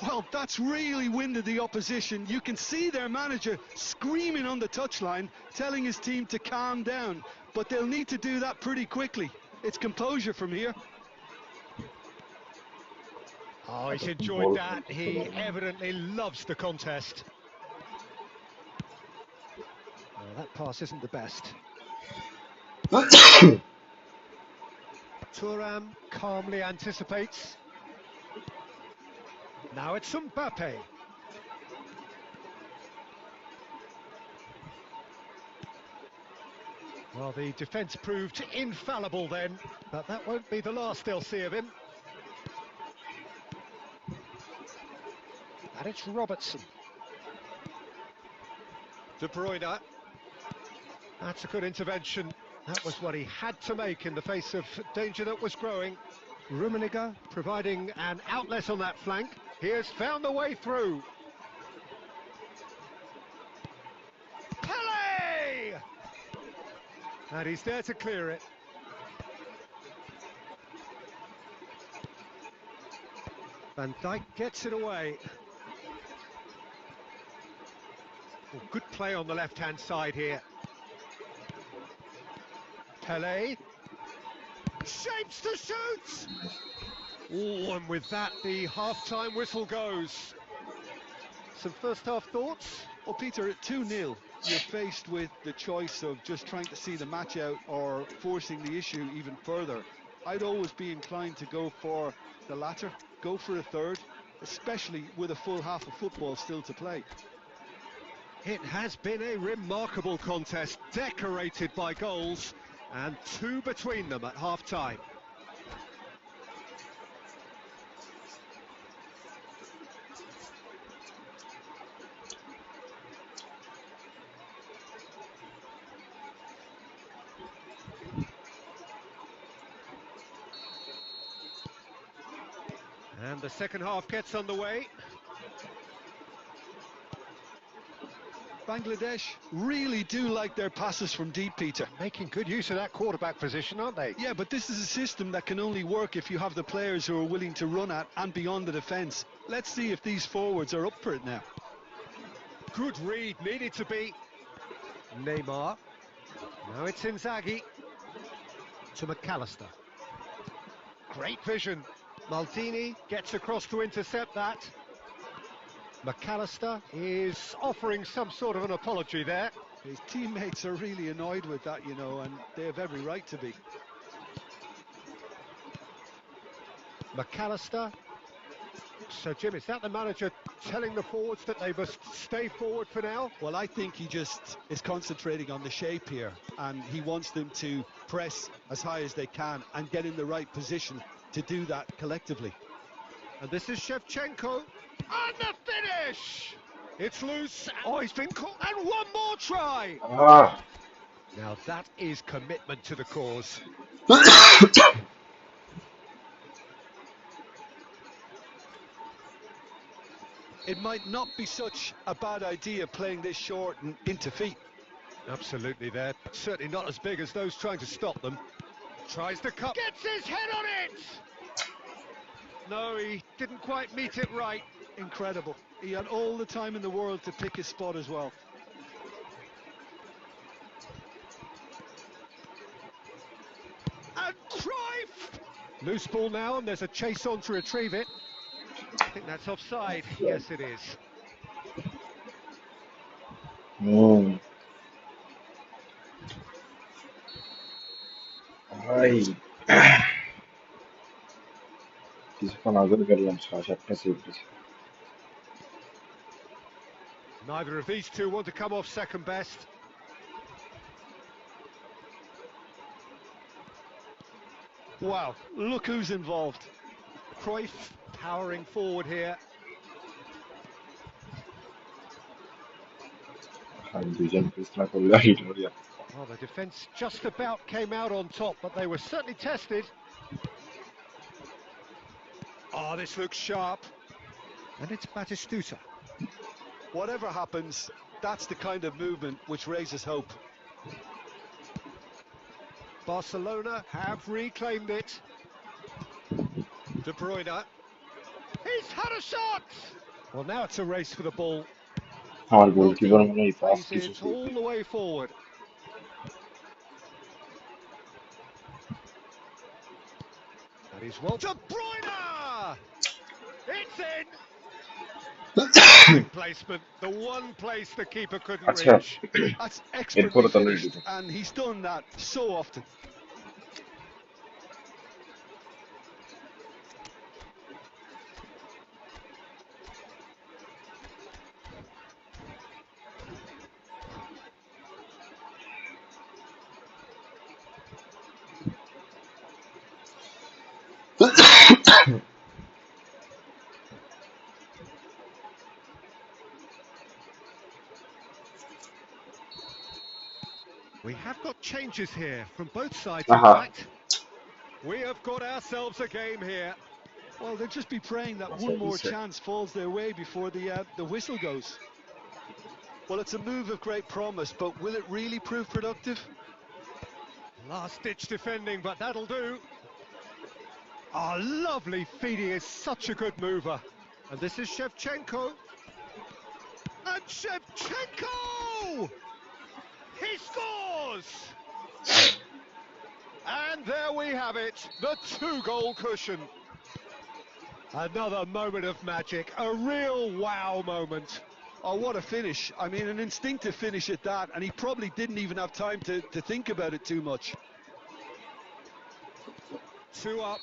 C: Well, that's really winded the opposition. You can see their manager screaming on the touchline, telling his team to calm down. But they'll need to do that pretty quickly. It's composure from here.
B: Oh, he's
A: এতক্ষণ
B: enjoyed
A: ball
B: that.
A: খেলতেছে
B: He
A: ভালো না।
B: evidently loves the contest. Well, that pass isn't the best. Thuram calmly anticipates. Now it's Mbappe. Well, the defence proved infallible then, but that won't be the last they'll see of him. And it's Robertson. De Bruyne. That's a good intervention. That was what he had to make in the face of danger that was growing. Rummenigge providing an outlet on that flank. He has found the way through. Pele! And he's there to clear it. Van Dijk gets it away. Oh, good play on the left-hand side here. Pele. Shapes to shoot! Oh, and with that, the half-time whistle goes. Some first-half thoughts?
C: Well, Peter, at 2-0, you're faced with the choice of just trying to see the match out or forcing the issue even further. I'd always be inclined to go for the latter, go for a third, especially with a full half of football still to play.
B: It has been a remarkable contest, decorated by goals, and two between them at half-time. And the second half gets underway.
C: Bangladesh really do like their passes from deep, Peter.
B: Making good use of that quarterback position, aren't they?
C: Yeah, but this is a system that can only work if you have the players who are willing to run at and beyond the defence. Let's see if these forwards are up for it now.
B: Good read, needed to be. Neymar. Now it's Inzaghi. To McAllister. Great vision. Maldini gets across to intercept that. McAllister is offering some sort of an apology there.
C: His teammates are really annoyed with that, you know, and they have every right to be.
B: McAllister. So, Jim, is that the manager telling the forwards that they must stay forward for now?
C: Well, I think he just is concentrating on the shape here, and he wants them to press as high as they can and get in the right position to do that collectively.
B: And this is Shevchenko. And the finish! It's loose. Oh, he's been caught. And one more try!
A: Ah.
B: Now that is commitment to the cause.
C: It might not be such a bad idea playing this short and into feet.
B: Absolutely there. Certainly not as big as those trying to stop them. Tries to cut. Gets his head on it! No, he didn't quite meet it right.
C: Incredible. He had all the time in the world to pick his spot as well.
B: And Cruyff! Loose ball now, and there's a chase on to retrieve it. I think that's offside. Yes, it is.
A: ভাই কিছুক্ষণ আগে গেলাম 6-7টা save দিছি।
B: Neither of these two want to come off second best.
C: Wow, look who's involved.
B: Cruyff powering forward here.
A: আমি দুইজন piece না করলে hit হয়ে যাবে।
B: Well, the defence just about came out on top, but they were certainly tested. Oh, this looks sharp. And it's Batistuta.
C: Whatever happens, that's the kind of movement which raises hope.
B: Barcelona have reclaimed it. De Bruyne. He's had a shot! Well, now it's a race for the ball.
A: আমার goalkeeper মনে হয় pass
B: Plays
A: কিছু
B: it all the way forward. That is well. De Bruyne! It's in! Placement, the one place the keeper couldn't
A: আচ্ছা
B: reach.
C: That's
A: এরপরে
C: expertly
A: তাহলে
C: finished, and he's done that so often.
B: We have got changes here from both sides, in
A: Aha.
B: fact. We have got ourselves a game here.
C: Well, they'll just be praying that
A: That's
C: one
A: what he
C: more
A: said.
C: chance falls their way before the whistle goes. Well, it's a move of great promise, but will it really prove productive?
B: Last-ditch defending, but that'll do. Oh, lovely feeding, is such a good mover. And this is Shevchenko. And Shevchenko! He scores! And there we have it, the two-goal cushion. Another moment of magic, a real wow moment.
C: Oh, what a finish. I mean, an instinctive finish at that, and he probably didn't even have time to think about it too much.
B: 2 up.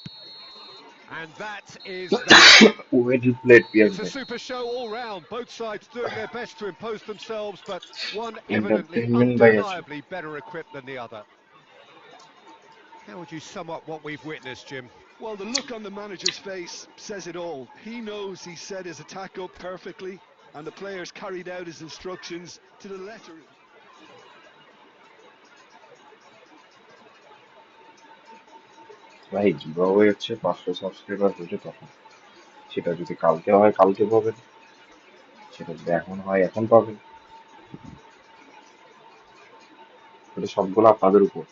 B: And that is that.
A: Well played,
B: It's a
A: PSV.
B: super show all round. Both sides doing their best to impose themselves, but one evidently
A: Entertainment by us.
B: undeniably better equipped than the other. How would you sum up what we've witnessed, Jim?
C: Well, the look on the manager's face says it all. He knows he set his attack up perfectly, and the players carried out his instructions to the letter.
A: ভাই কিভাবে হচ্ছে 500 subscriber হলে তখন সেটা যদি কালকে হয় কালকে পাবেন, সেটা যদি এখন হয় এখন পাবেন। এটা সবগুলো আপনাদের উপর।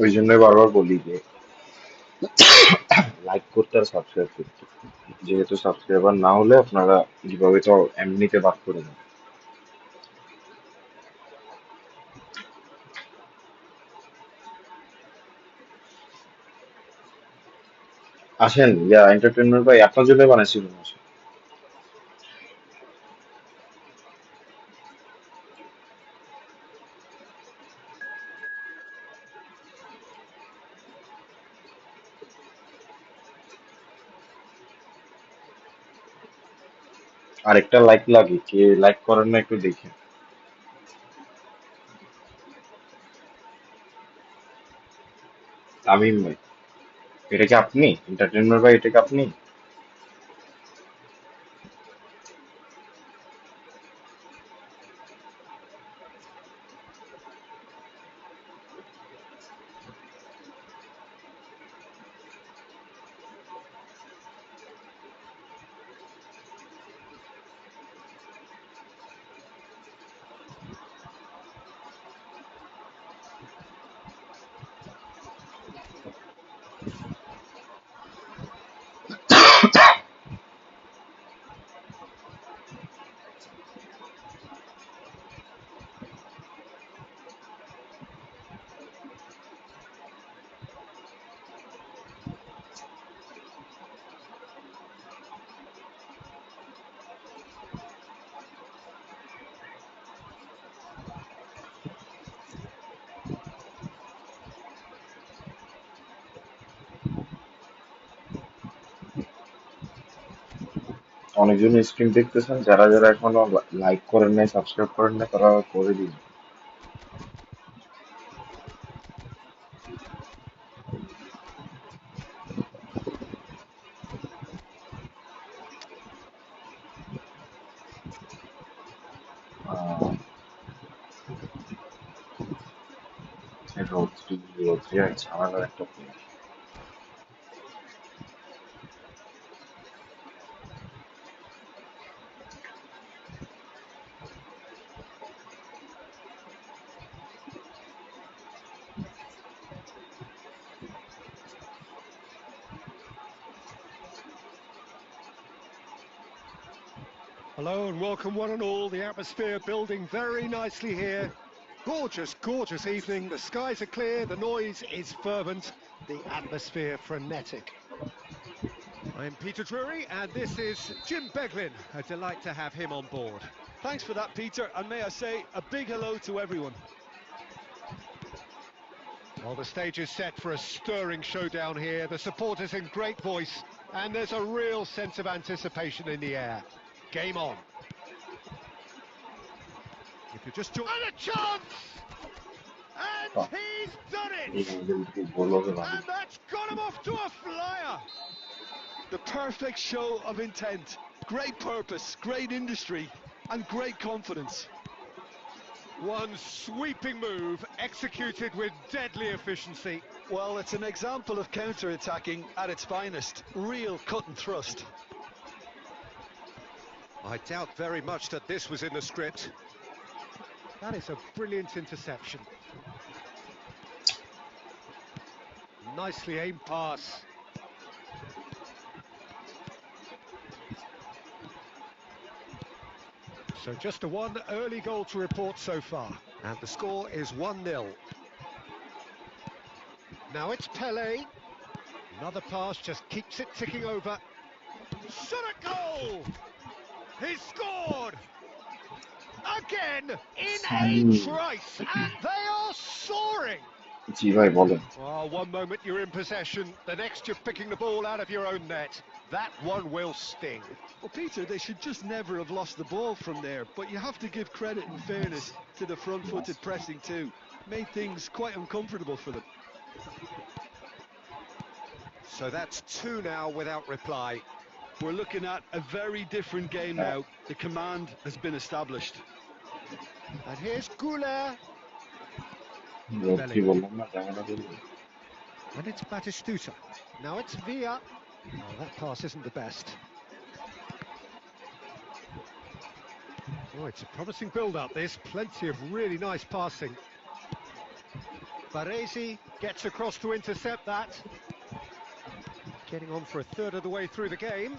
A: ওই জন্যই বারবার বলি যে লাইক করতে আর সাবস্ক্রাইব করতে। যেহেতু সাবস্ক্রাইবার না হলে আপনারা কিভাবে তো এমনিতে বাদ করে দেন। আসেন, এন্টারটেনমেন্ট ভাই আপনার জন্য বানাইছিলাম। আসেন। আরেকটা লাইক লাগে, কে লাইক করেন না একটু দেখেন। তামিম ভাই, এটা কি আপনি? এন্টারটেনমেন্ট ভাই, এটা কি আপনি? অনেকজন স্ক্রিন দেখতেছেন, যারা যারা এখনো লাইক করেন নাই সাবস্ক্রাইব করেন না তারা করে দিন। রোদ্রি, রোদ্রি আর ঝামেলার একটা player.
B: Hello and welcome one and all. The atmosphere building very nicely here. Gorgeous, gorgeous evening. The skies are clear, the noise is fervent, the atmosphere frenetic. I'm Peter Drury and this is Jim Beglin. A delight to have him on board.
C: Thanks for that, Peter, and may I say a big hello to everyone.
B: Well, the stage is set for a stirring showdown here. The supporters in great voice and there's a real sense of anticipation in the air. Game on. If you're just joining... And a chance! And
A: বাহ,
B: he's done
A: এই
B: it!
A: আমাদের গোল হবে ভালো।
B: And that's got him off to a flyer!
C: The perfect show of intent, great purpose, great industry, and great confidence.
B: One sweeping move executed with deadly efficiency.
C: Well, it's an example of counter-attacking at its finest, real cut and thrust.
B: I doubt very much that this was in the script. That is a brilliant interception. Nicely aimed pass. So just a one early goal to report so far. And the score is 1-0. Now it's Pele. Another pass just keeps it ticking over. Shot at goal! He's scored! Again in a
A: Sunny,
B: trice, and they are soaring!
A: জি ভাই বলেন।
B: Well, one moment you're in possession, the next you're picking the ball out of your own net. That one will sting.
C: Well, Peter, they should just never have lost the ball from there, but you have to give credit and fairness to the front-footed pressing too. Made things quite uncomfortable for them.
B: So that's 2 now without reply.
C: We're looking at a very different game now. The command has been established.
B: And here's Goulet.
A: কি
B: Bellingham.
A: বললাম না জায়গাটা বলবো
B: And it's Batistuta. Now it's Villa. Oh, that pass isn't the best. Oh, it's a promising build-up, this. Plenty of really nice passing. Baresi gets across to intercept that. Getting on for a third of the way through the game.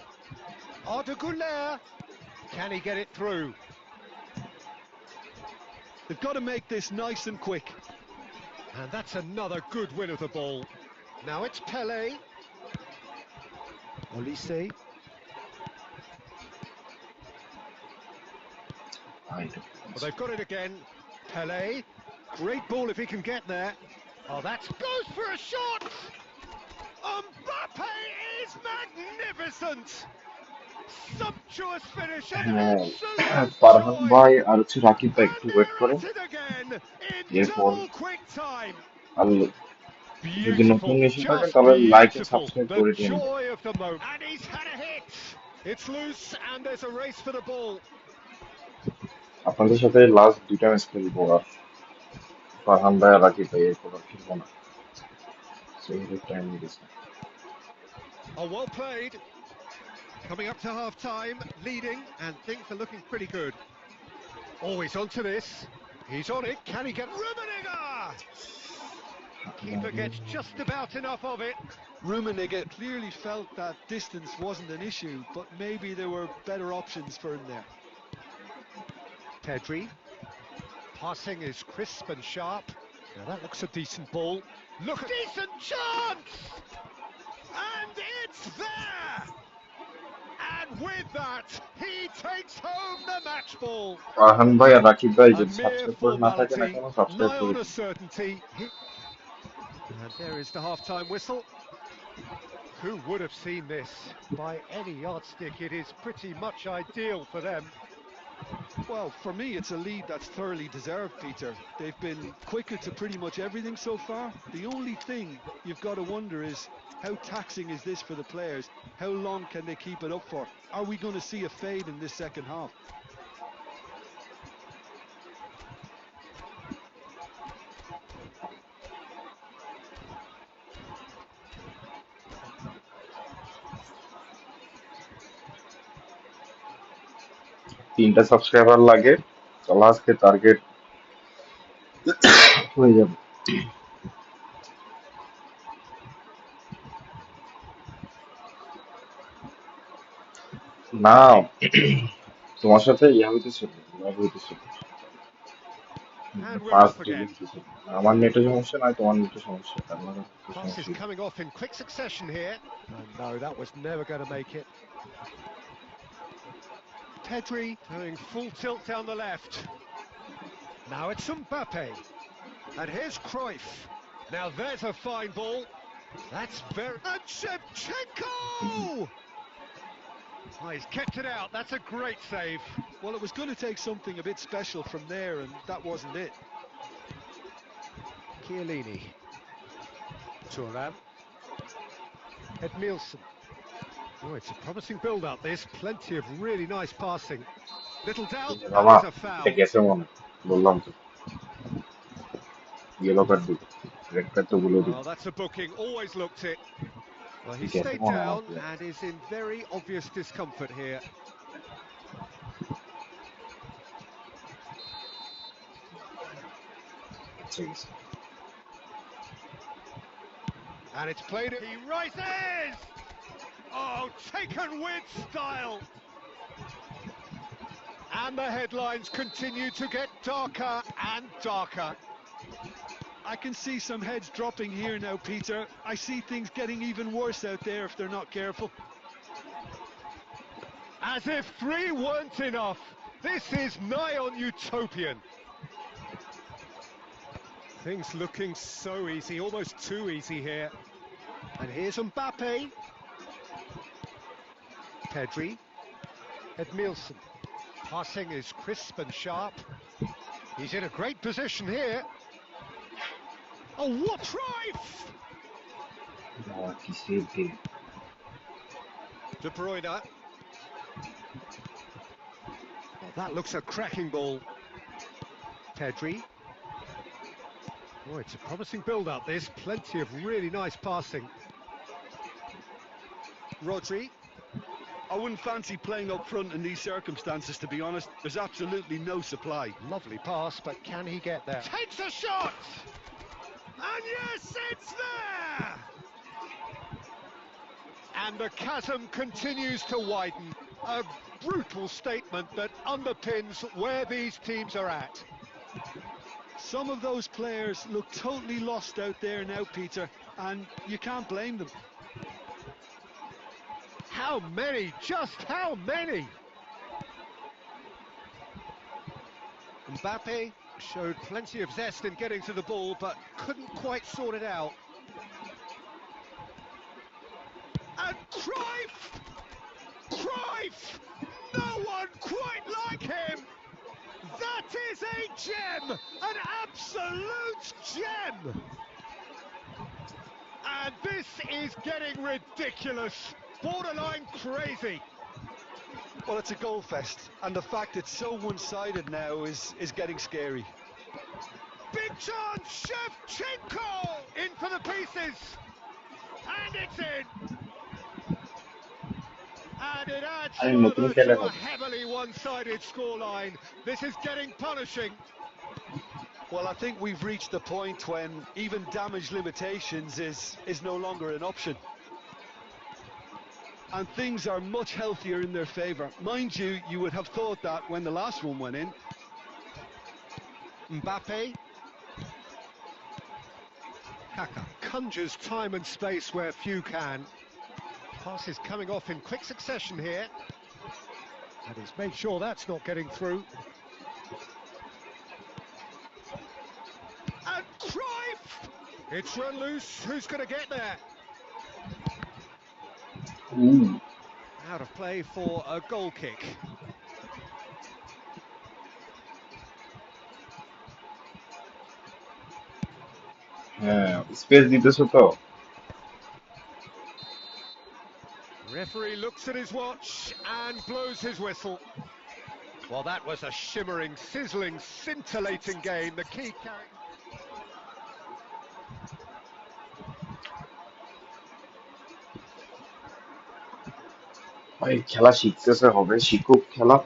B: Arda Güler. Can he get it through?
C: They've got to make this nice and quick.
B: And that's another good win of the ball. Now it's Pele. Olise. Well, they've got it again. Pele. Great ball if he can get there. Oh, that goes for a shot! Mbappe is magnificent! Sumptuous finish and absolute
A: Farhan
B: joy!
A: ভাই আর হচ্ছে রাকিব ভাই একটু
B: And
A: wait
B: they're
A: করো
B: at it again in
A: এরপর
B: double quick time.
A: আর যদি নতুন
B: Beautiful,
A: এসে থাকেন
B: just
A: তাহলে like and
B: beautiful.
A: Subscribe
B: The
A: করে দিন
B: joy of the moment. And he's had a hit. It's loose and there's a race for the ball.
A: আপনাদের সাথে লাস্ট 2টা ম্যাচ খেলবো আর ফারহান ভাই আর রাকিব ভাই এরপর আর খেলবো না সেই টাইম দিয়েছে
B: Oh, well played. Coming up to half-time, leading, and things are looking pretty good. Oh, he's onto this. He's on it. Can he get Rummenigge? Keeper gets just about enough of it.
C: Rummenigge clearly felt that distance wasn't an issue, but maybe there were better options for him there.
B: Pedri. Passing is crisp and sharp. Now that looks a decent ball. Look, decent chance! And it's there! And with that, he takes home the match ball.
A: Farhan ভাই আর রাকিব ভাই
B: A
A: যদি
B: mere
A: subscribe করে না থাকেন
B: formality,
A: এখনো subscribe
B: nigh
A: করে
B: on a
A: দিন
B: certainty. And there is the half-time whistle. Who would have seen this? By any yardstick, it is pretty much ideal for them.
C: Well, for me, it's a lead that's thoroughly deserved, Peter. They've been quicker to pretty much everything so far. The only thing you've got to wonder is, how taxing is this for the players? How long can they keep it up for? Are we going to see a fade in this second half?
A: তিনটা subscriber লাগে চলো আজকে target হয়ে যাবে না তোমার সাথে ইয়া হইতেছিল লাভ হইতেছিল
B: And we're
A: পাঁচ
B: off
A: দুই
B: again.
A: হইতেছিল আমার নেটের সমস্যা নয় তোমার নেটের সমস্যা তার মানে একটু
B: Passes
A: সমস্যা
B: coming off in quick succession here. And no, that was never going to make it. Pedri doing full tilt down the left. Now it's Mbappe. And here's Cruyff. Now there's a fine ball. That's very... And Shevchenko! Oh, he's kept it out. That's a great save.
C: Well, it was going to take something a bit special from there, and that wasn't it.
B: Chiellini. Thuram. Edmilson. Oh, it's a promising build-up, this. Plenty of really nice passing. Little doubt,
A: বাবা
B: that is a foul.
A: এটা গেছে মনে বললাম তো yellow card দিবে red card তো বলে দিবে
B: Oh, that's a booking. Always looked it. Well, he
A: গেছে
B: stayed
A: মনে
B: down
A: আমার
B: and is in very obvious discomfort here.
A: ঠিক আছে
B: And it's played it. He rises! Oh, taken with style. And the headlines continue to get darker and darker.
C: I can see some heads dropping here now, Peter. I see things getting even worse out there if they're not careful.
B: As if 3 weren't enough. This is nigh on utopian. Things looking so easy, almost too easy here. And here's Mbappe. Pedri. Edmilson. Passing is crisp and sharp. He's in a great position here. Oh, what Cruyff!
A: কিসের দিন
B: De Bruyne. Well, that looks a cracking ball. Pedri. Oh, it's a promising build-up, this. Plenty of really nice passing. Rodri.
C: I wouldn't fancy playing up front in these circumstances, to be honest. There's absolutely no supply.
B: Lovely pass, but can he get there? Takes a shot! And yes, it's there! And the chasm continues to widen. A brutal statement that underpins where these teams are at.
C: Some of those players look totally lost out there now, Peter, and you can't blame them.
B: How many? Just how many? Mbappe showed plenty of zest in getting to the ball, but couldn't quite sort it out. And Cruyff! Cruyff! No one quite like him! That is a gem! An absolute gem! And this is getting ridiculous, borderline crazy.
C: Well, it's a goal fest, and the fact it's so one-sided now is getting scary.
B: Big chance, Shevchenko! In for the pieces! And it's in! And it adds
A: আমি নতুন
B: further
A: খেলে
B: to a
A: হবে
B: heavily one-sided scoreline. This is getting punishing.
C: Well, I think we've reached the point when even damage limitations is no longer an option. And things are much healthier in their favour. Mind you, you would have thought that when the last one went in.
B: Mbappe. Kaka conjures time and space where few can. Pass is coming off in quick succession here. And he's made sure that's not getting through. And Cruyff! It's run loose. Who's going to get there? Out of play for a goal kick.
A: হ্যাঁ space দিতেছো তো
B: Referee looks at his watch and blows his whistle. Well, that was a shimmering, sizzling, scintillating game. The key character.
A: ভাই খেলা শিখতেছে হবে শিখুক খেলা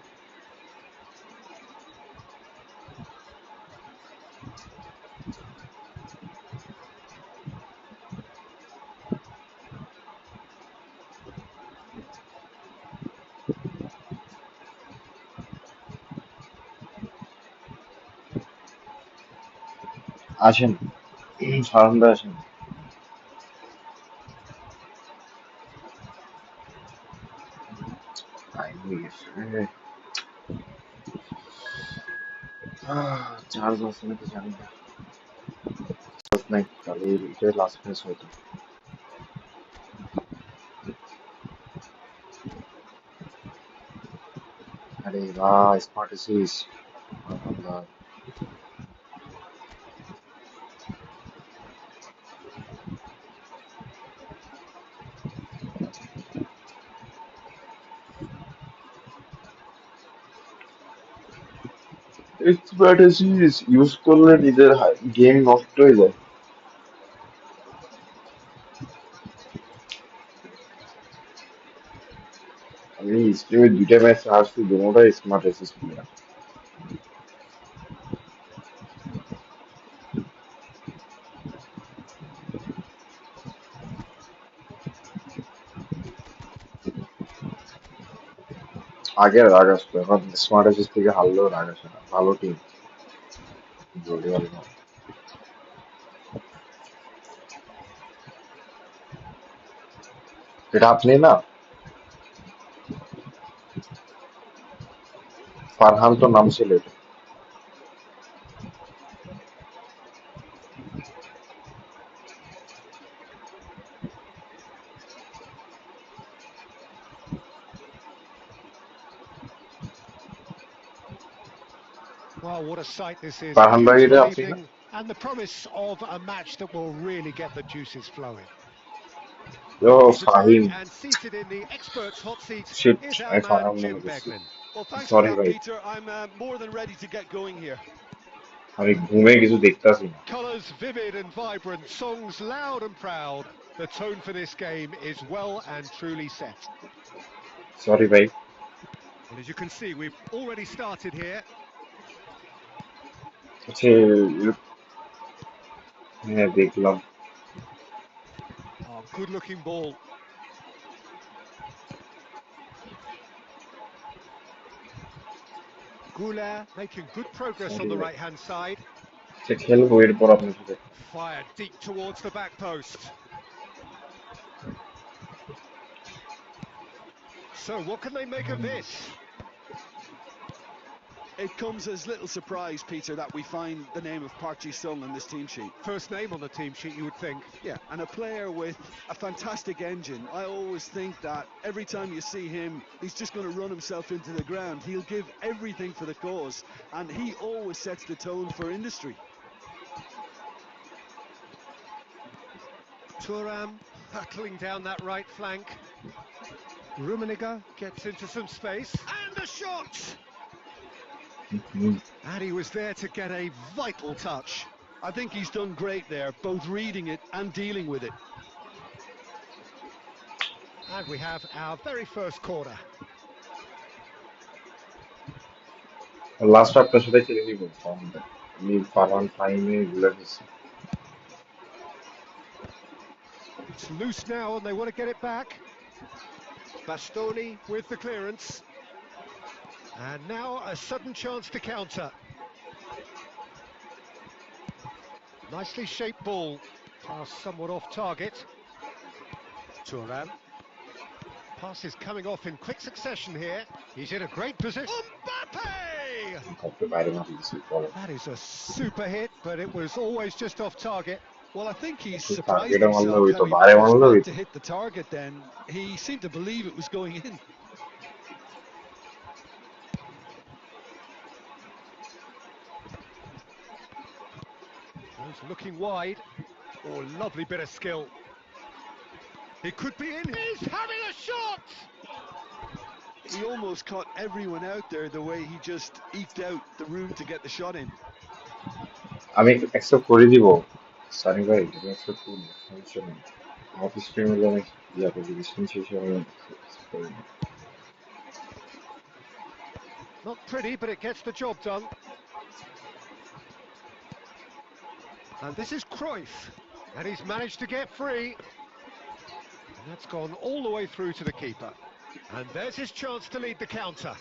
A: আসেন সারান্দা আসেন time হয়ে গেছে চার্জ আছে নাকি জানি না চার্জ নাই তাহলে এটাই লাস্ট ম্যাচ হয়তো আরে ভাই স্মার্ট এসিস আল্লাহ স্মার্ট এসিস ইউজ করলে নিজের গেম নষ্ট হয়ে যায় আমি স্ট্রিমে দুইটা ম্যাচ হারছি দুটোটাই স্মার্ট এসিস প্লেয়ার আগে রাগ আসতো এখন স্মার্ট এসিস থেকে হারলেও রাগ আসে না ভালো টিম বলতে পারি না এটা আপনি না ফারহান তো নাম ছিল এটা
B: Well, what a sight this is. A
A: Farhan ভাই এটা
B: beautiful
A: আপনি না
B: evening and the promise of a match that will really get the juices flowing.
A: Yo,
B: Returning
A: Fahim.
B: and seated in the experts' hot seat is
A: Shit,
B: our
A: I
B: man
A: Farham mone
B: Jim
A: korchi.
B: Beglin.
C: Well, thanks for
A: Sorry,
C: that,
A: bhai.
C: Peter. I'm more than ready to get going here.
A: আমি ঘুমে কিছু দেখতাছি না.
B: Colours vivid and vibrant, songs loud and proud. The tone for this game is well and truly set.
A: Sorry, bhai.
B: Well, as you can see, we've already started here.
A: আচ্ছা, হ্যাঁ দেখলাম.
B: Oh, good-looking ball. Goulart making good progress on
A: Sorry,
B: the
A: bhai.
B: right-hand side.
A: আচ্ছা, খেলবো এরপর আপনার সাথে.
B: Fired deep towards the back post. So, what can they make of this?
C: It comes as little surprise, Peter, that we find the name of Park Ji-sung on this team sheet.
B: First name on the team sheet, you would think.
C: Yeah, and a player with a fantastic engine. I always think that every time you see him, he's just going to run himself into the ground. He'll give everything for the cause, and he always sets the tone for industry.
B: Thuram hurtling down that right flank. Rummenigge gets into some space. And a shot! And he was there to get a vital touch.
C: I think he's done great there, both reading it and dealing with it.
B: And we have our very first corner.
A: Last আপনার সাথে খেলে নিব. আমি ফারহান ফাহিমে ভুলে গেছি.
B: It's loose now and they want to get it back. Bastoni with the clearance. And now a sudden chance to counter. Nicely shaped ball. Pass somewhat off target. Thuram. Pass is coming off in quick succession here. He's in a great position. Mbappe!
A: কাউকে বাইরে মারি দিছি. বলো.
B: That is a super hit, but it was always just off target.
C: Well, I think he's
A: একটু
C: surprised
A: টার্গেটে মারলে
C: himself
A: হইতো,
C: how he
A: বাইরে
C: managed
A: মারলে
C: not
A: হইতো.
C: to hit the target then. He seemed to believe it was going in.
B: Goes looking wide. Oh, lovely bit of skill. It could be in. He's having a shot!
C: He almost caught everyone out there the way he just eked out the room to get the shot in.
A: আমি accept করে দিব. সানি ভাই, তুমি accept করুন. সমস্যা নেই. আমার screen হলে অনেক ইয়া করি. স্ক্রিন শেষে আমি accept করি না.
B: Not pretty, but it gets the job done. And this is Cruyff. And he's managed to get free. And that's gone all the way through to the keeper. And there's his chance to lead the counter.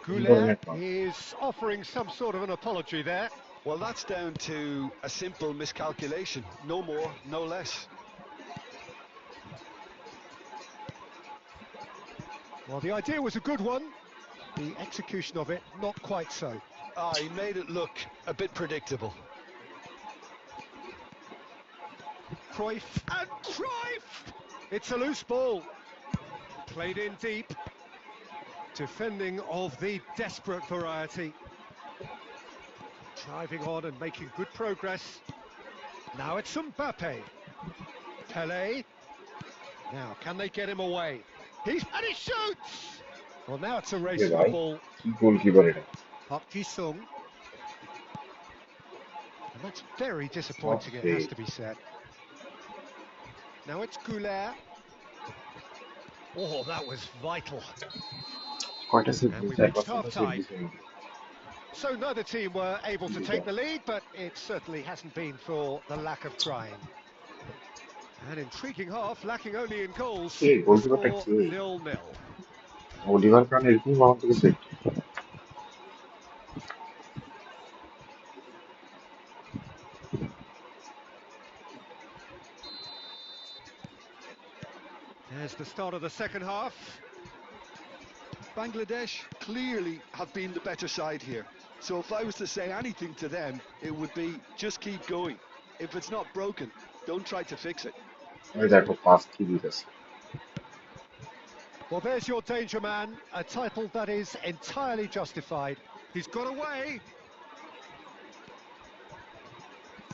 B: Goulart is offering some sort of an apology there.
C: Well, that's down to a simple miscalculation. No more, no less.
B: Well, the idea was a good one. The execution of it, not quite so.
C: He made it look a bit predictable.
B: Cruyff, and Cruyff! It's a loose ball. Played in deep. Defending of the desperate variety. Driving on and making good progress. Now it's Mbappe. Pelé. Now, can they get him away? And he shoots! Well, now it's a race for the ball.
A: কি goalkeeper এটা.
B: Park Ji-sung. And that's very disappointing, it has to be said. Now it's Goulart. Oh, that was vital.
A: কয়টা save
B: And
A: দিয়েছে?
B: we've
A: একবার
B: reached
A: save
B: half-time.
A: দিয়েছে.
B: So neither team were able to take the lead, but it certainly hasn't been for the lack of trying. An intriguing half, lacking only in goals.
A: এই গোলকিপারটা
B: Score
A: কে?
B: 0-0.
A: Oliver কান এরকম বানাতে গেছে.
B: There's the start of the second half.
C: Bangladesh clearly have been the better side here. So if I was to say anything to them, it would be just keep going. If it's not broken, don't try to fix it.
A: ওই দেখো pass কি দিতেছে.
B: Well, there's your danger man, a title that is entirely justified. He's got away.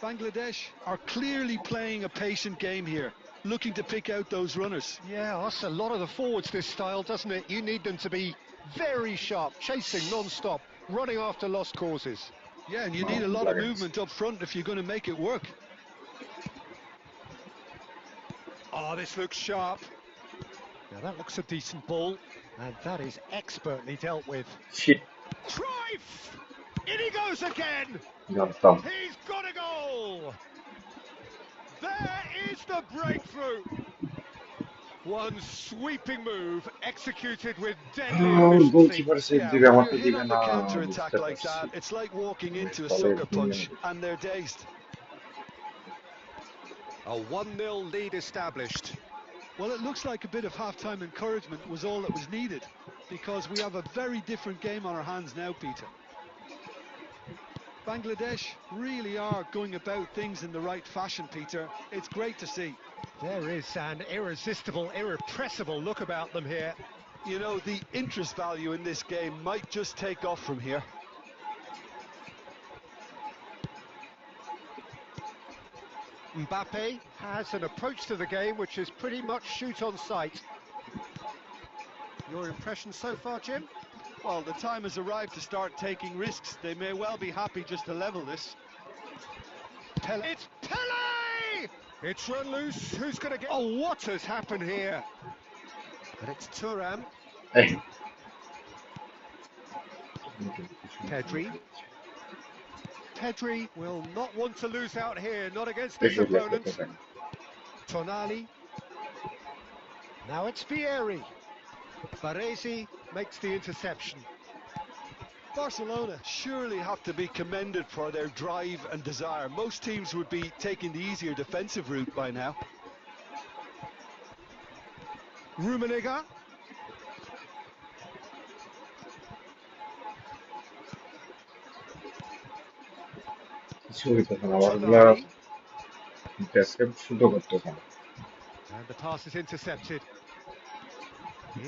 C: Bangladesh are clearly playing a patient game here, looking to pick out those runners.
B: Yeah, that's a lot of the forwards, this style, doesn't it? You need them to be very sharp, chasing non-stop, running after lost causes.
C: Yeah, and you
A: No,
C: need a lot of
A: Dragons.
C: movement up front if you're going to make it work.
B: Oh, this looks sharp. Now that looks a decent ball, and that is expertly dealt with.
A: Shit.
B: Cruyff! In he goes again!
A: Yaptım.
B: He's got a goal! There is the breakthrough! One sweeping move, executed with deadly efficiency.
A: Goalkeeper save
C: Yeah,
A: দিবে
C: when
A: আমাকে
C: you're hit
A: দিবে
C: on
A: না
C: the counter-attack
A: বুঝতে
C: like
A: পারছি
C: that, it's like walking into a
A: দলের
C: sucker
A: নিয়ম।
C: punch and they're dazed.
B: A 1-0 lead established.
C: Well, it looks like a bit of half-time encouragement was all that was needed, because we have a very different game on our hands now, Peter. Bangladesh really are going about things in the right fashion, Peter. It's great to see.
B: There is an irresistible, irrepressible look about them here.
C: You know, the interest value in this game might just take off from here.
B: Mbappe has an approach to the game which is pretty much shoot on sight. Your impression so far, Jim?
C: Well, the time has arrived to start taking risks. They may well be happy just to level this.
B: Pele. It's Pele! It's run loose. Who's going to get... Oh, what has happened here? And it's Thuram.
A: এই,
B: Pedri. Pedri will not want to lose out here, not against
A: বেশি
B: his
A: relax করতে
B: opponent.
A: চাই।
B: Tonali. Now it's Vieri. Baresi makes the interception.
C: Barcelona surely have to be commended for their drive and desire. Most teams would be taking the easier defensive route by now.
B: Rummenigge.
A: কিছু হইতেছে না আবার ওগুলা
B: Tonali.
A: ডেস্কে শুদ্ধ করতেছে না।
B: And the pass is intercepted.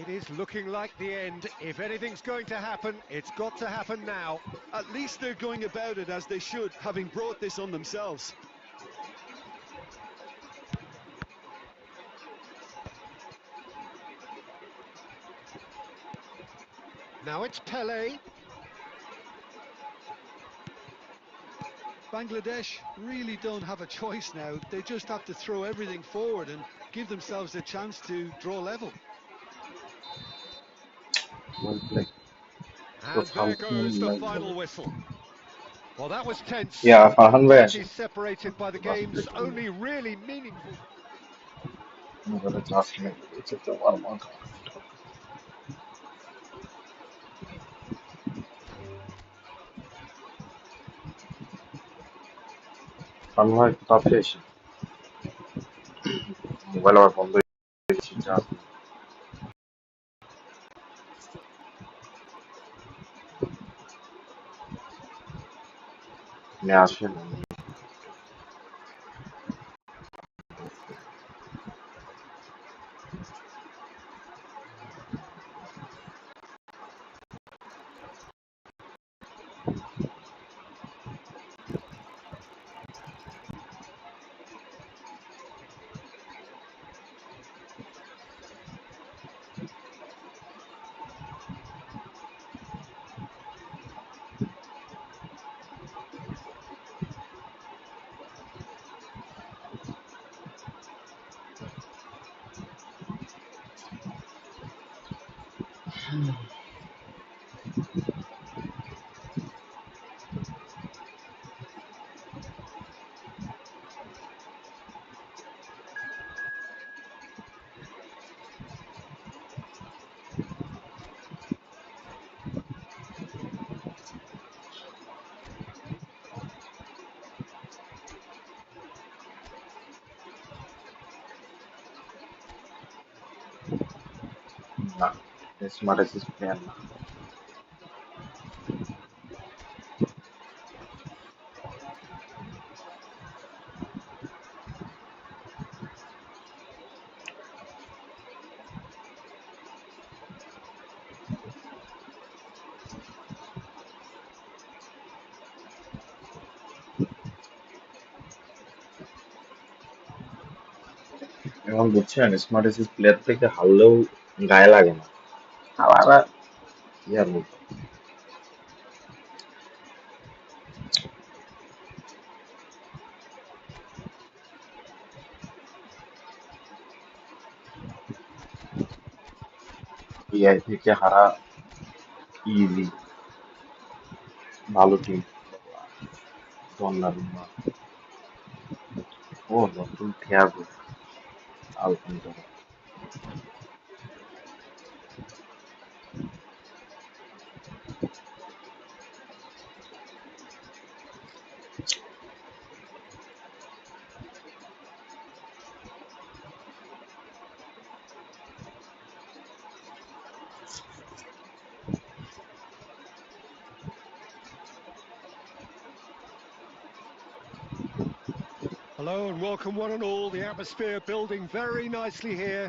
B: It is looking like the end. If anything's going to happen, it's got to happen now.
C: At least they're going about it as they should, having brought this on themselves.
B: Now it's Pele.
C: Bangladesh really don't have a choice now. They just have to throw everything forward and give themselves a chance to draw level.
A: Well played.
B: And there
A: something
B: goes the
A: like
B: final
A: that.
B: whistle. Well, that was tense.
A: Yeah, Farhan ভাই আসে।
B: He's separated by the game's only really meaningful...
A: আমাদের class নেই, এটা তো আমার মাথা। ফারহান ভাই একটু তাড়াতাড়ি এসে। মোবাইল আবার বন্ধ হয়ে গেছে, চার্জ নেই। আপনি আসেন। না, স্মার্ট অ্যাক্সেস প্লেয়ার না। এখন বুঝছেন স্মার্ট এসিস প্লেয়ার থেকে হারলেও গায়ে লাগে না। আবার কি আর বলবো। এআই থেকে হারা ইজি, ভালো টিম। দন্নারুম্মা, ও নতুন Thiago আলকান্তরা।
B: Hello and welcome one and all. The atmosphere building very nicely here.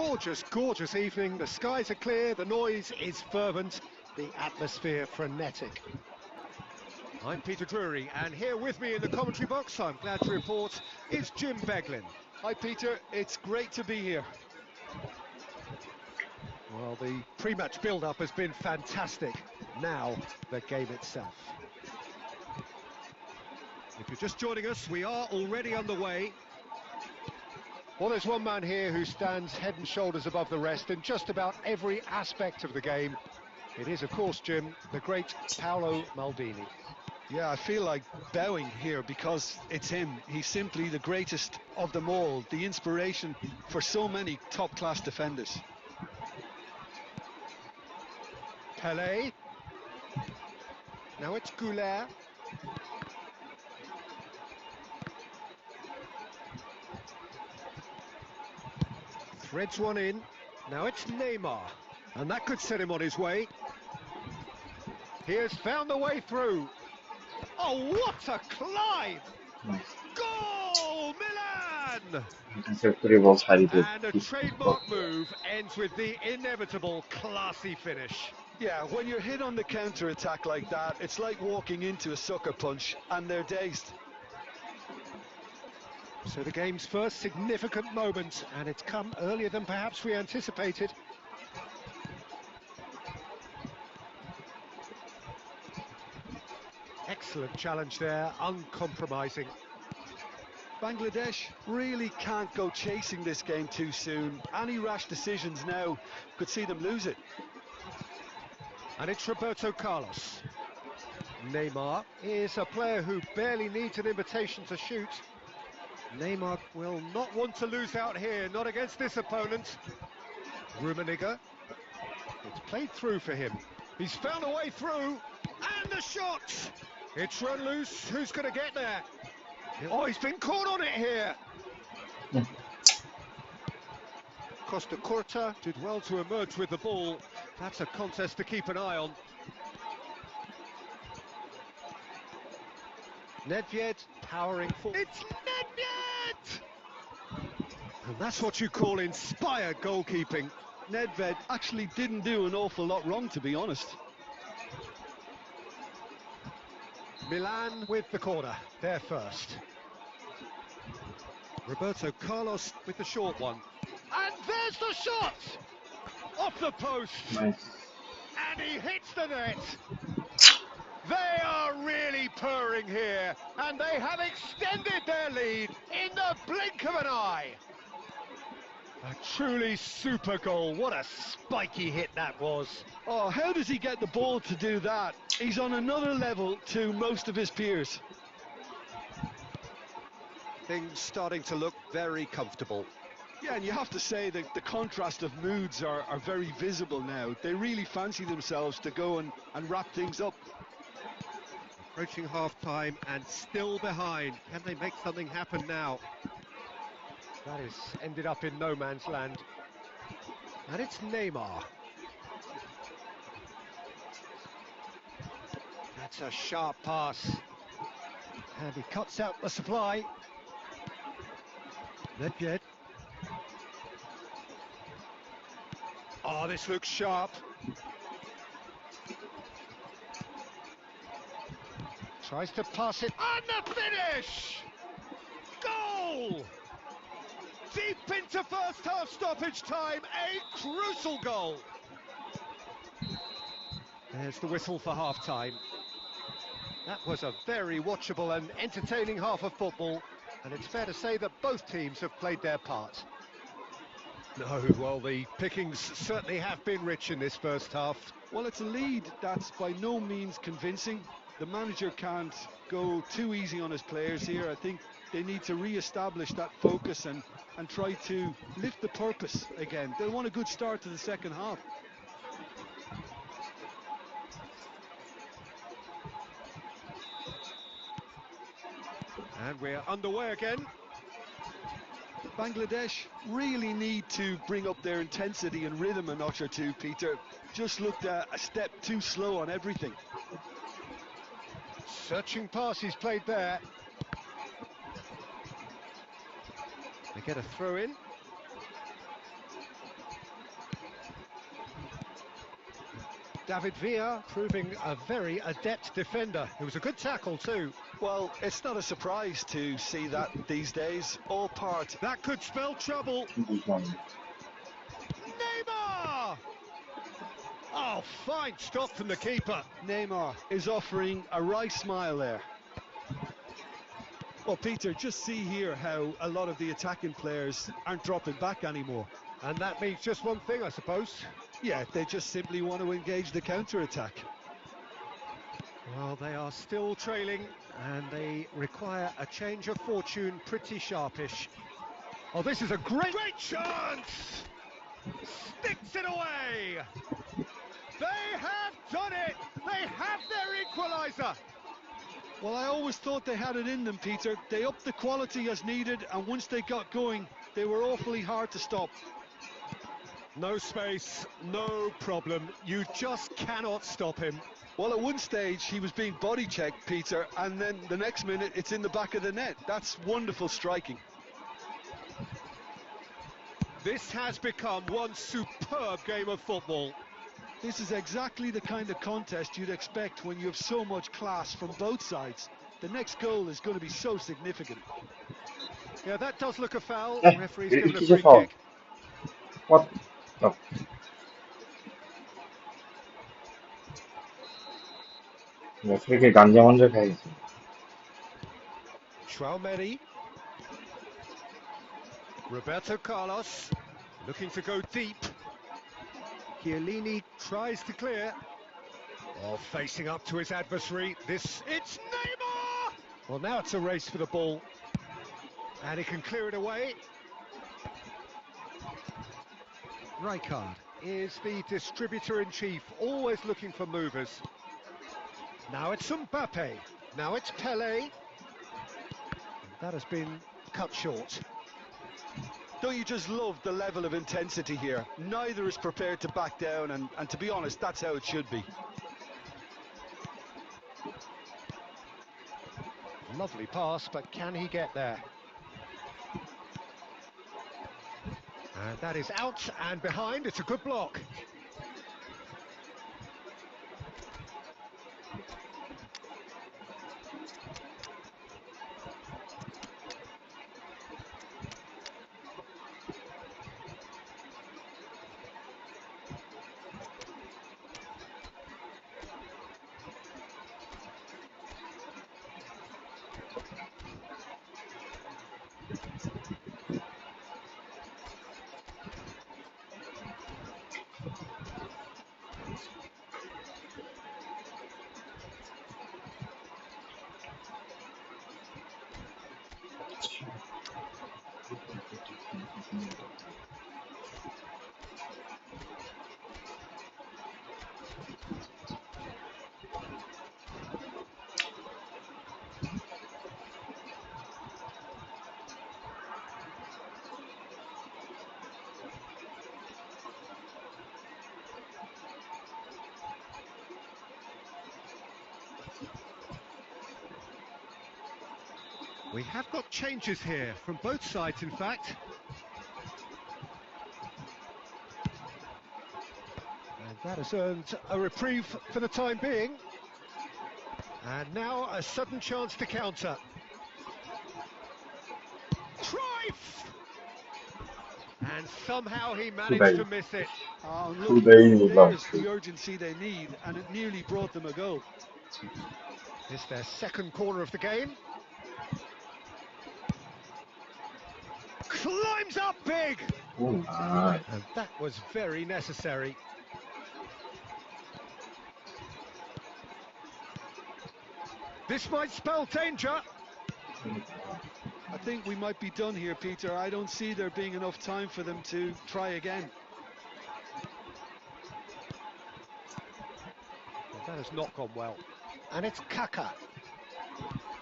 B: Gorgeous, gorgeous evening. The skies are clear, the noise is fervent, the atmosphere frenetic. I'm Peter Drury, and here with me in the commentary box, I'm glad to report, is Jim Beglin.
C: Hi, Peter. It's great to be here.
B: Well, the pre-match build-up has been fantastic. Now, the game itself. If you're just joining us, we are already underway. Well, there's one man here who stands head and shoulders above the rest in just about every aspect of the game. It is, of course, Jim, the great Paolo Maldini.
C: Yeah, I feel like bowing here because it's him. He's simply the greatest of them all, the inspiration for so many top-class defenders.
B: Pelé. Now it's Goulet. Threads one in. Now it's Neymar. And that could set him on his way. He has found the way through. Oh, what a climb! Goal, Milan!
A: Factory was highlighted.
B: And a trademark move ends with the inevitable classy finish.
C: Yeah, when you're hit on the counter-attack like that, it's like walking into a sucker punch and they're dazed.
B: So the game's first significant moment, and it's come earlier than perhaps we anticipated. Excellent challenge there, uncompromising.
C: Bangladesh really can't go chasing this game too soon. Any rash decisions now could see them lose it.
B: And it's Roberto Carlos. Neymar is a player who barely needs an invitation to shoot. Neymar will not want to lose out here, not against this opponent. Rummenigge. It's played through for him. He's found a way through, and the shot! It's run loose, who's going to get there? Oh, he's been caught on it here! Costa Curta did well to emerge with the ball. That's a contest to keep an eye on. Nedved powering forward. It's Nedved! And that's what you call inspired goalkeeping.
C: Nedved actually didn't do an awful lot wrong, to be honest.
B: Milan with the corner, they're first. Roberto Carlos with the short one. And there's the shot! Off the post!
A: Nice.
B: And he hits the net! They are really purring here, and they have extended their lead in the blink of an eye. A truly super goal. What a spiky hit that was.
C: Oh, how does he get the ball to do that? He's on another level to most of his peers.
B: Things starting to look very comfortable.
C: Yeah, and you have to say that the contrast of moods are very visible now. They really fancy themselves to go and wrap things up.
B: Approaching half-time and still behind. Can they make something happen now? That has ended up in no man's land. And it's Neymar. That's a sharp pass. And he cuts out the supply. Nedved. Oh, this looks sharp. Tries to pass it. And the finish! Goal! Deep into first half stoppage time, a crucial goal. There's the whistle for half-time. That was a very watchable and entertaining half of football, and it's fair to say that both teams have played their part. No, well, the pickings certainly have been rich in this first half.
C: Well, it's a lead that's by no means convincing. The manager can't go too easy on his players here. I think they need to re-establish that focus and try to lift the purpose again. They'll want a good start to the second half.
B: And we're underway again.
C: Bangladesh really need to bring up their intensity and rhythm a notch or two, Peter. Just looked a step too slow on everything.
B: Searching pass he's played there. They get a throw in. David Villa proving a very adept defender. It was a good tackle too.
C: Well, it's not a surprise to see that these days. All part.
B: That could spell trouble.
A: বুঝলাম না।
B: Neymar! Oh, fine stop from the keeper.
C: Neymar is offering a right smile there. Well, Peter, just see here how a lot of the attacking players aren't dropping back anymore.
B: And that means just one thing, I suppose.
C: Yeah, they just simply want to engage the counter-attack.
B: Well, they are still trailing, and they require a change of fortune pretty sharpish. Oh, this is a great chance! Sticks it away! They have done it! They have their equaliser!
C: Well, I always thought they had it in them, Peter. They upped the quality as needed, and once they got going, they were awfully hard to stop.
B: No space, no problem. You just cannot stop him.
C: Well, at one stage, he was being body-checked, Peter, and then the next minute, it's in the back of the net. That's wonderful striking.
B: This has become one superb game of football.
C: This is exactly the kind of contest you'd expect when you have so much class from both sides. The next goal is going to be so significant.
B: Yeah, that does look a foul.
A: Eh,
B: The referee's given a
A: kiss a
B: free
A: foul.
B: kick.
A: What? No. রেফারিকে গাঞ্জা মাঞ্জা খাইয়েছে।
B: Traumeri. Roberto Carlos looking to go deep. Chiellini tries to clear. Oh, facing up to his adversary. It's Neymar! Well, now it's a race for the ball. And he can clear it away. Rijkaard is the distributor-in-chief, always looking for movers. Now it's Mbappe. Now it's Pelé. That has been cut short.
C: Don't you just love the level of intensity here? Neither is prepared to back down, and to be honest, that's how it should be.
B: Lovely pass, but can he get there? And that is out and behind. It's a good block. We have got changes here from both sides, in fact. And that has earned a reprieve for the time being. And now a sudden chance to counter. Cruyff! And somehow he managed
A: খুদাই
B: to miss it.
C: Oh, and look,
A: খুদাই নিলাম
C: there's the urgency they need, and it nearly brought them a goal.
B: It's their second corner of the game. Climbs up big!
A: Oh nice
B: And that was very necessary. This might spell danger.
C: I think we might be done here, Peter. I don't see there being enough time for them to try again.
B: Well, that has not gone well. And it's Kaka.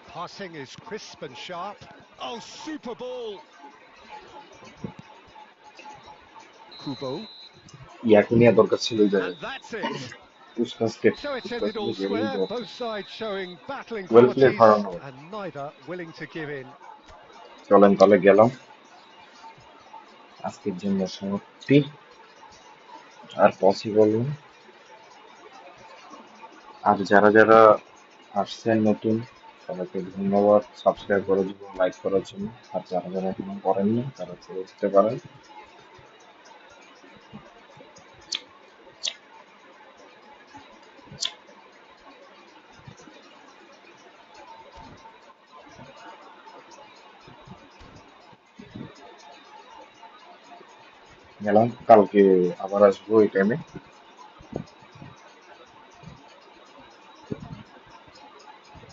B: Passing is crisp and sharp. Oh, super ball! Kubo.
A: ইয়াকে নিয়ে দরকার ছিল যে
B: And that's it.
A: পুসকাসকে
B: So it's ended
A: পুসকাসকে
B: all
A: গেলে
B: square,
A: নিতে পারছে
B: both sides showing battling
A: well play
B: qualities
A: ফারানো
B: and neither willing to give in.
A: চলেন তাহলে গেলাম আজকের জন্য সমাপ্তি আর পসিবল না আর যারা যারা আসছেন নতুন তাদেরকে ধন্যবাদ সাবস্ক্রাইব করার জন্য লাইক করার জন্য আর যারা যারা এখনো করেননি তারা করে দিতে পারেন গেলাম কালকে আবার আসবো এই টাইমে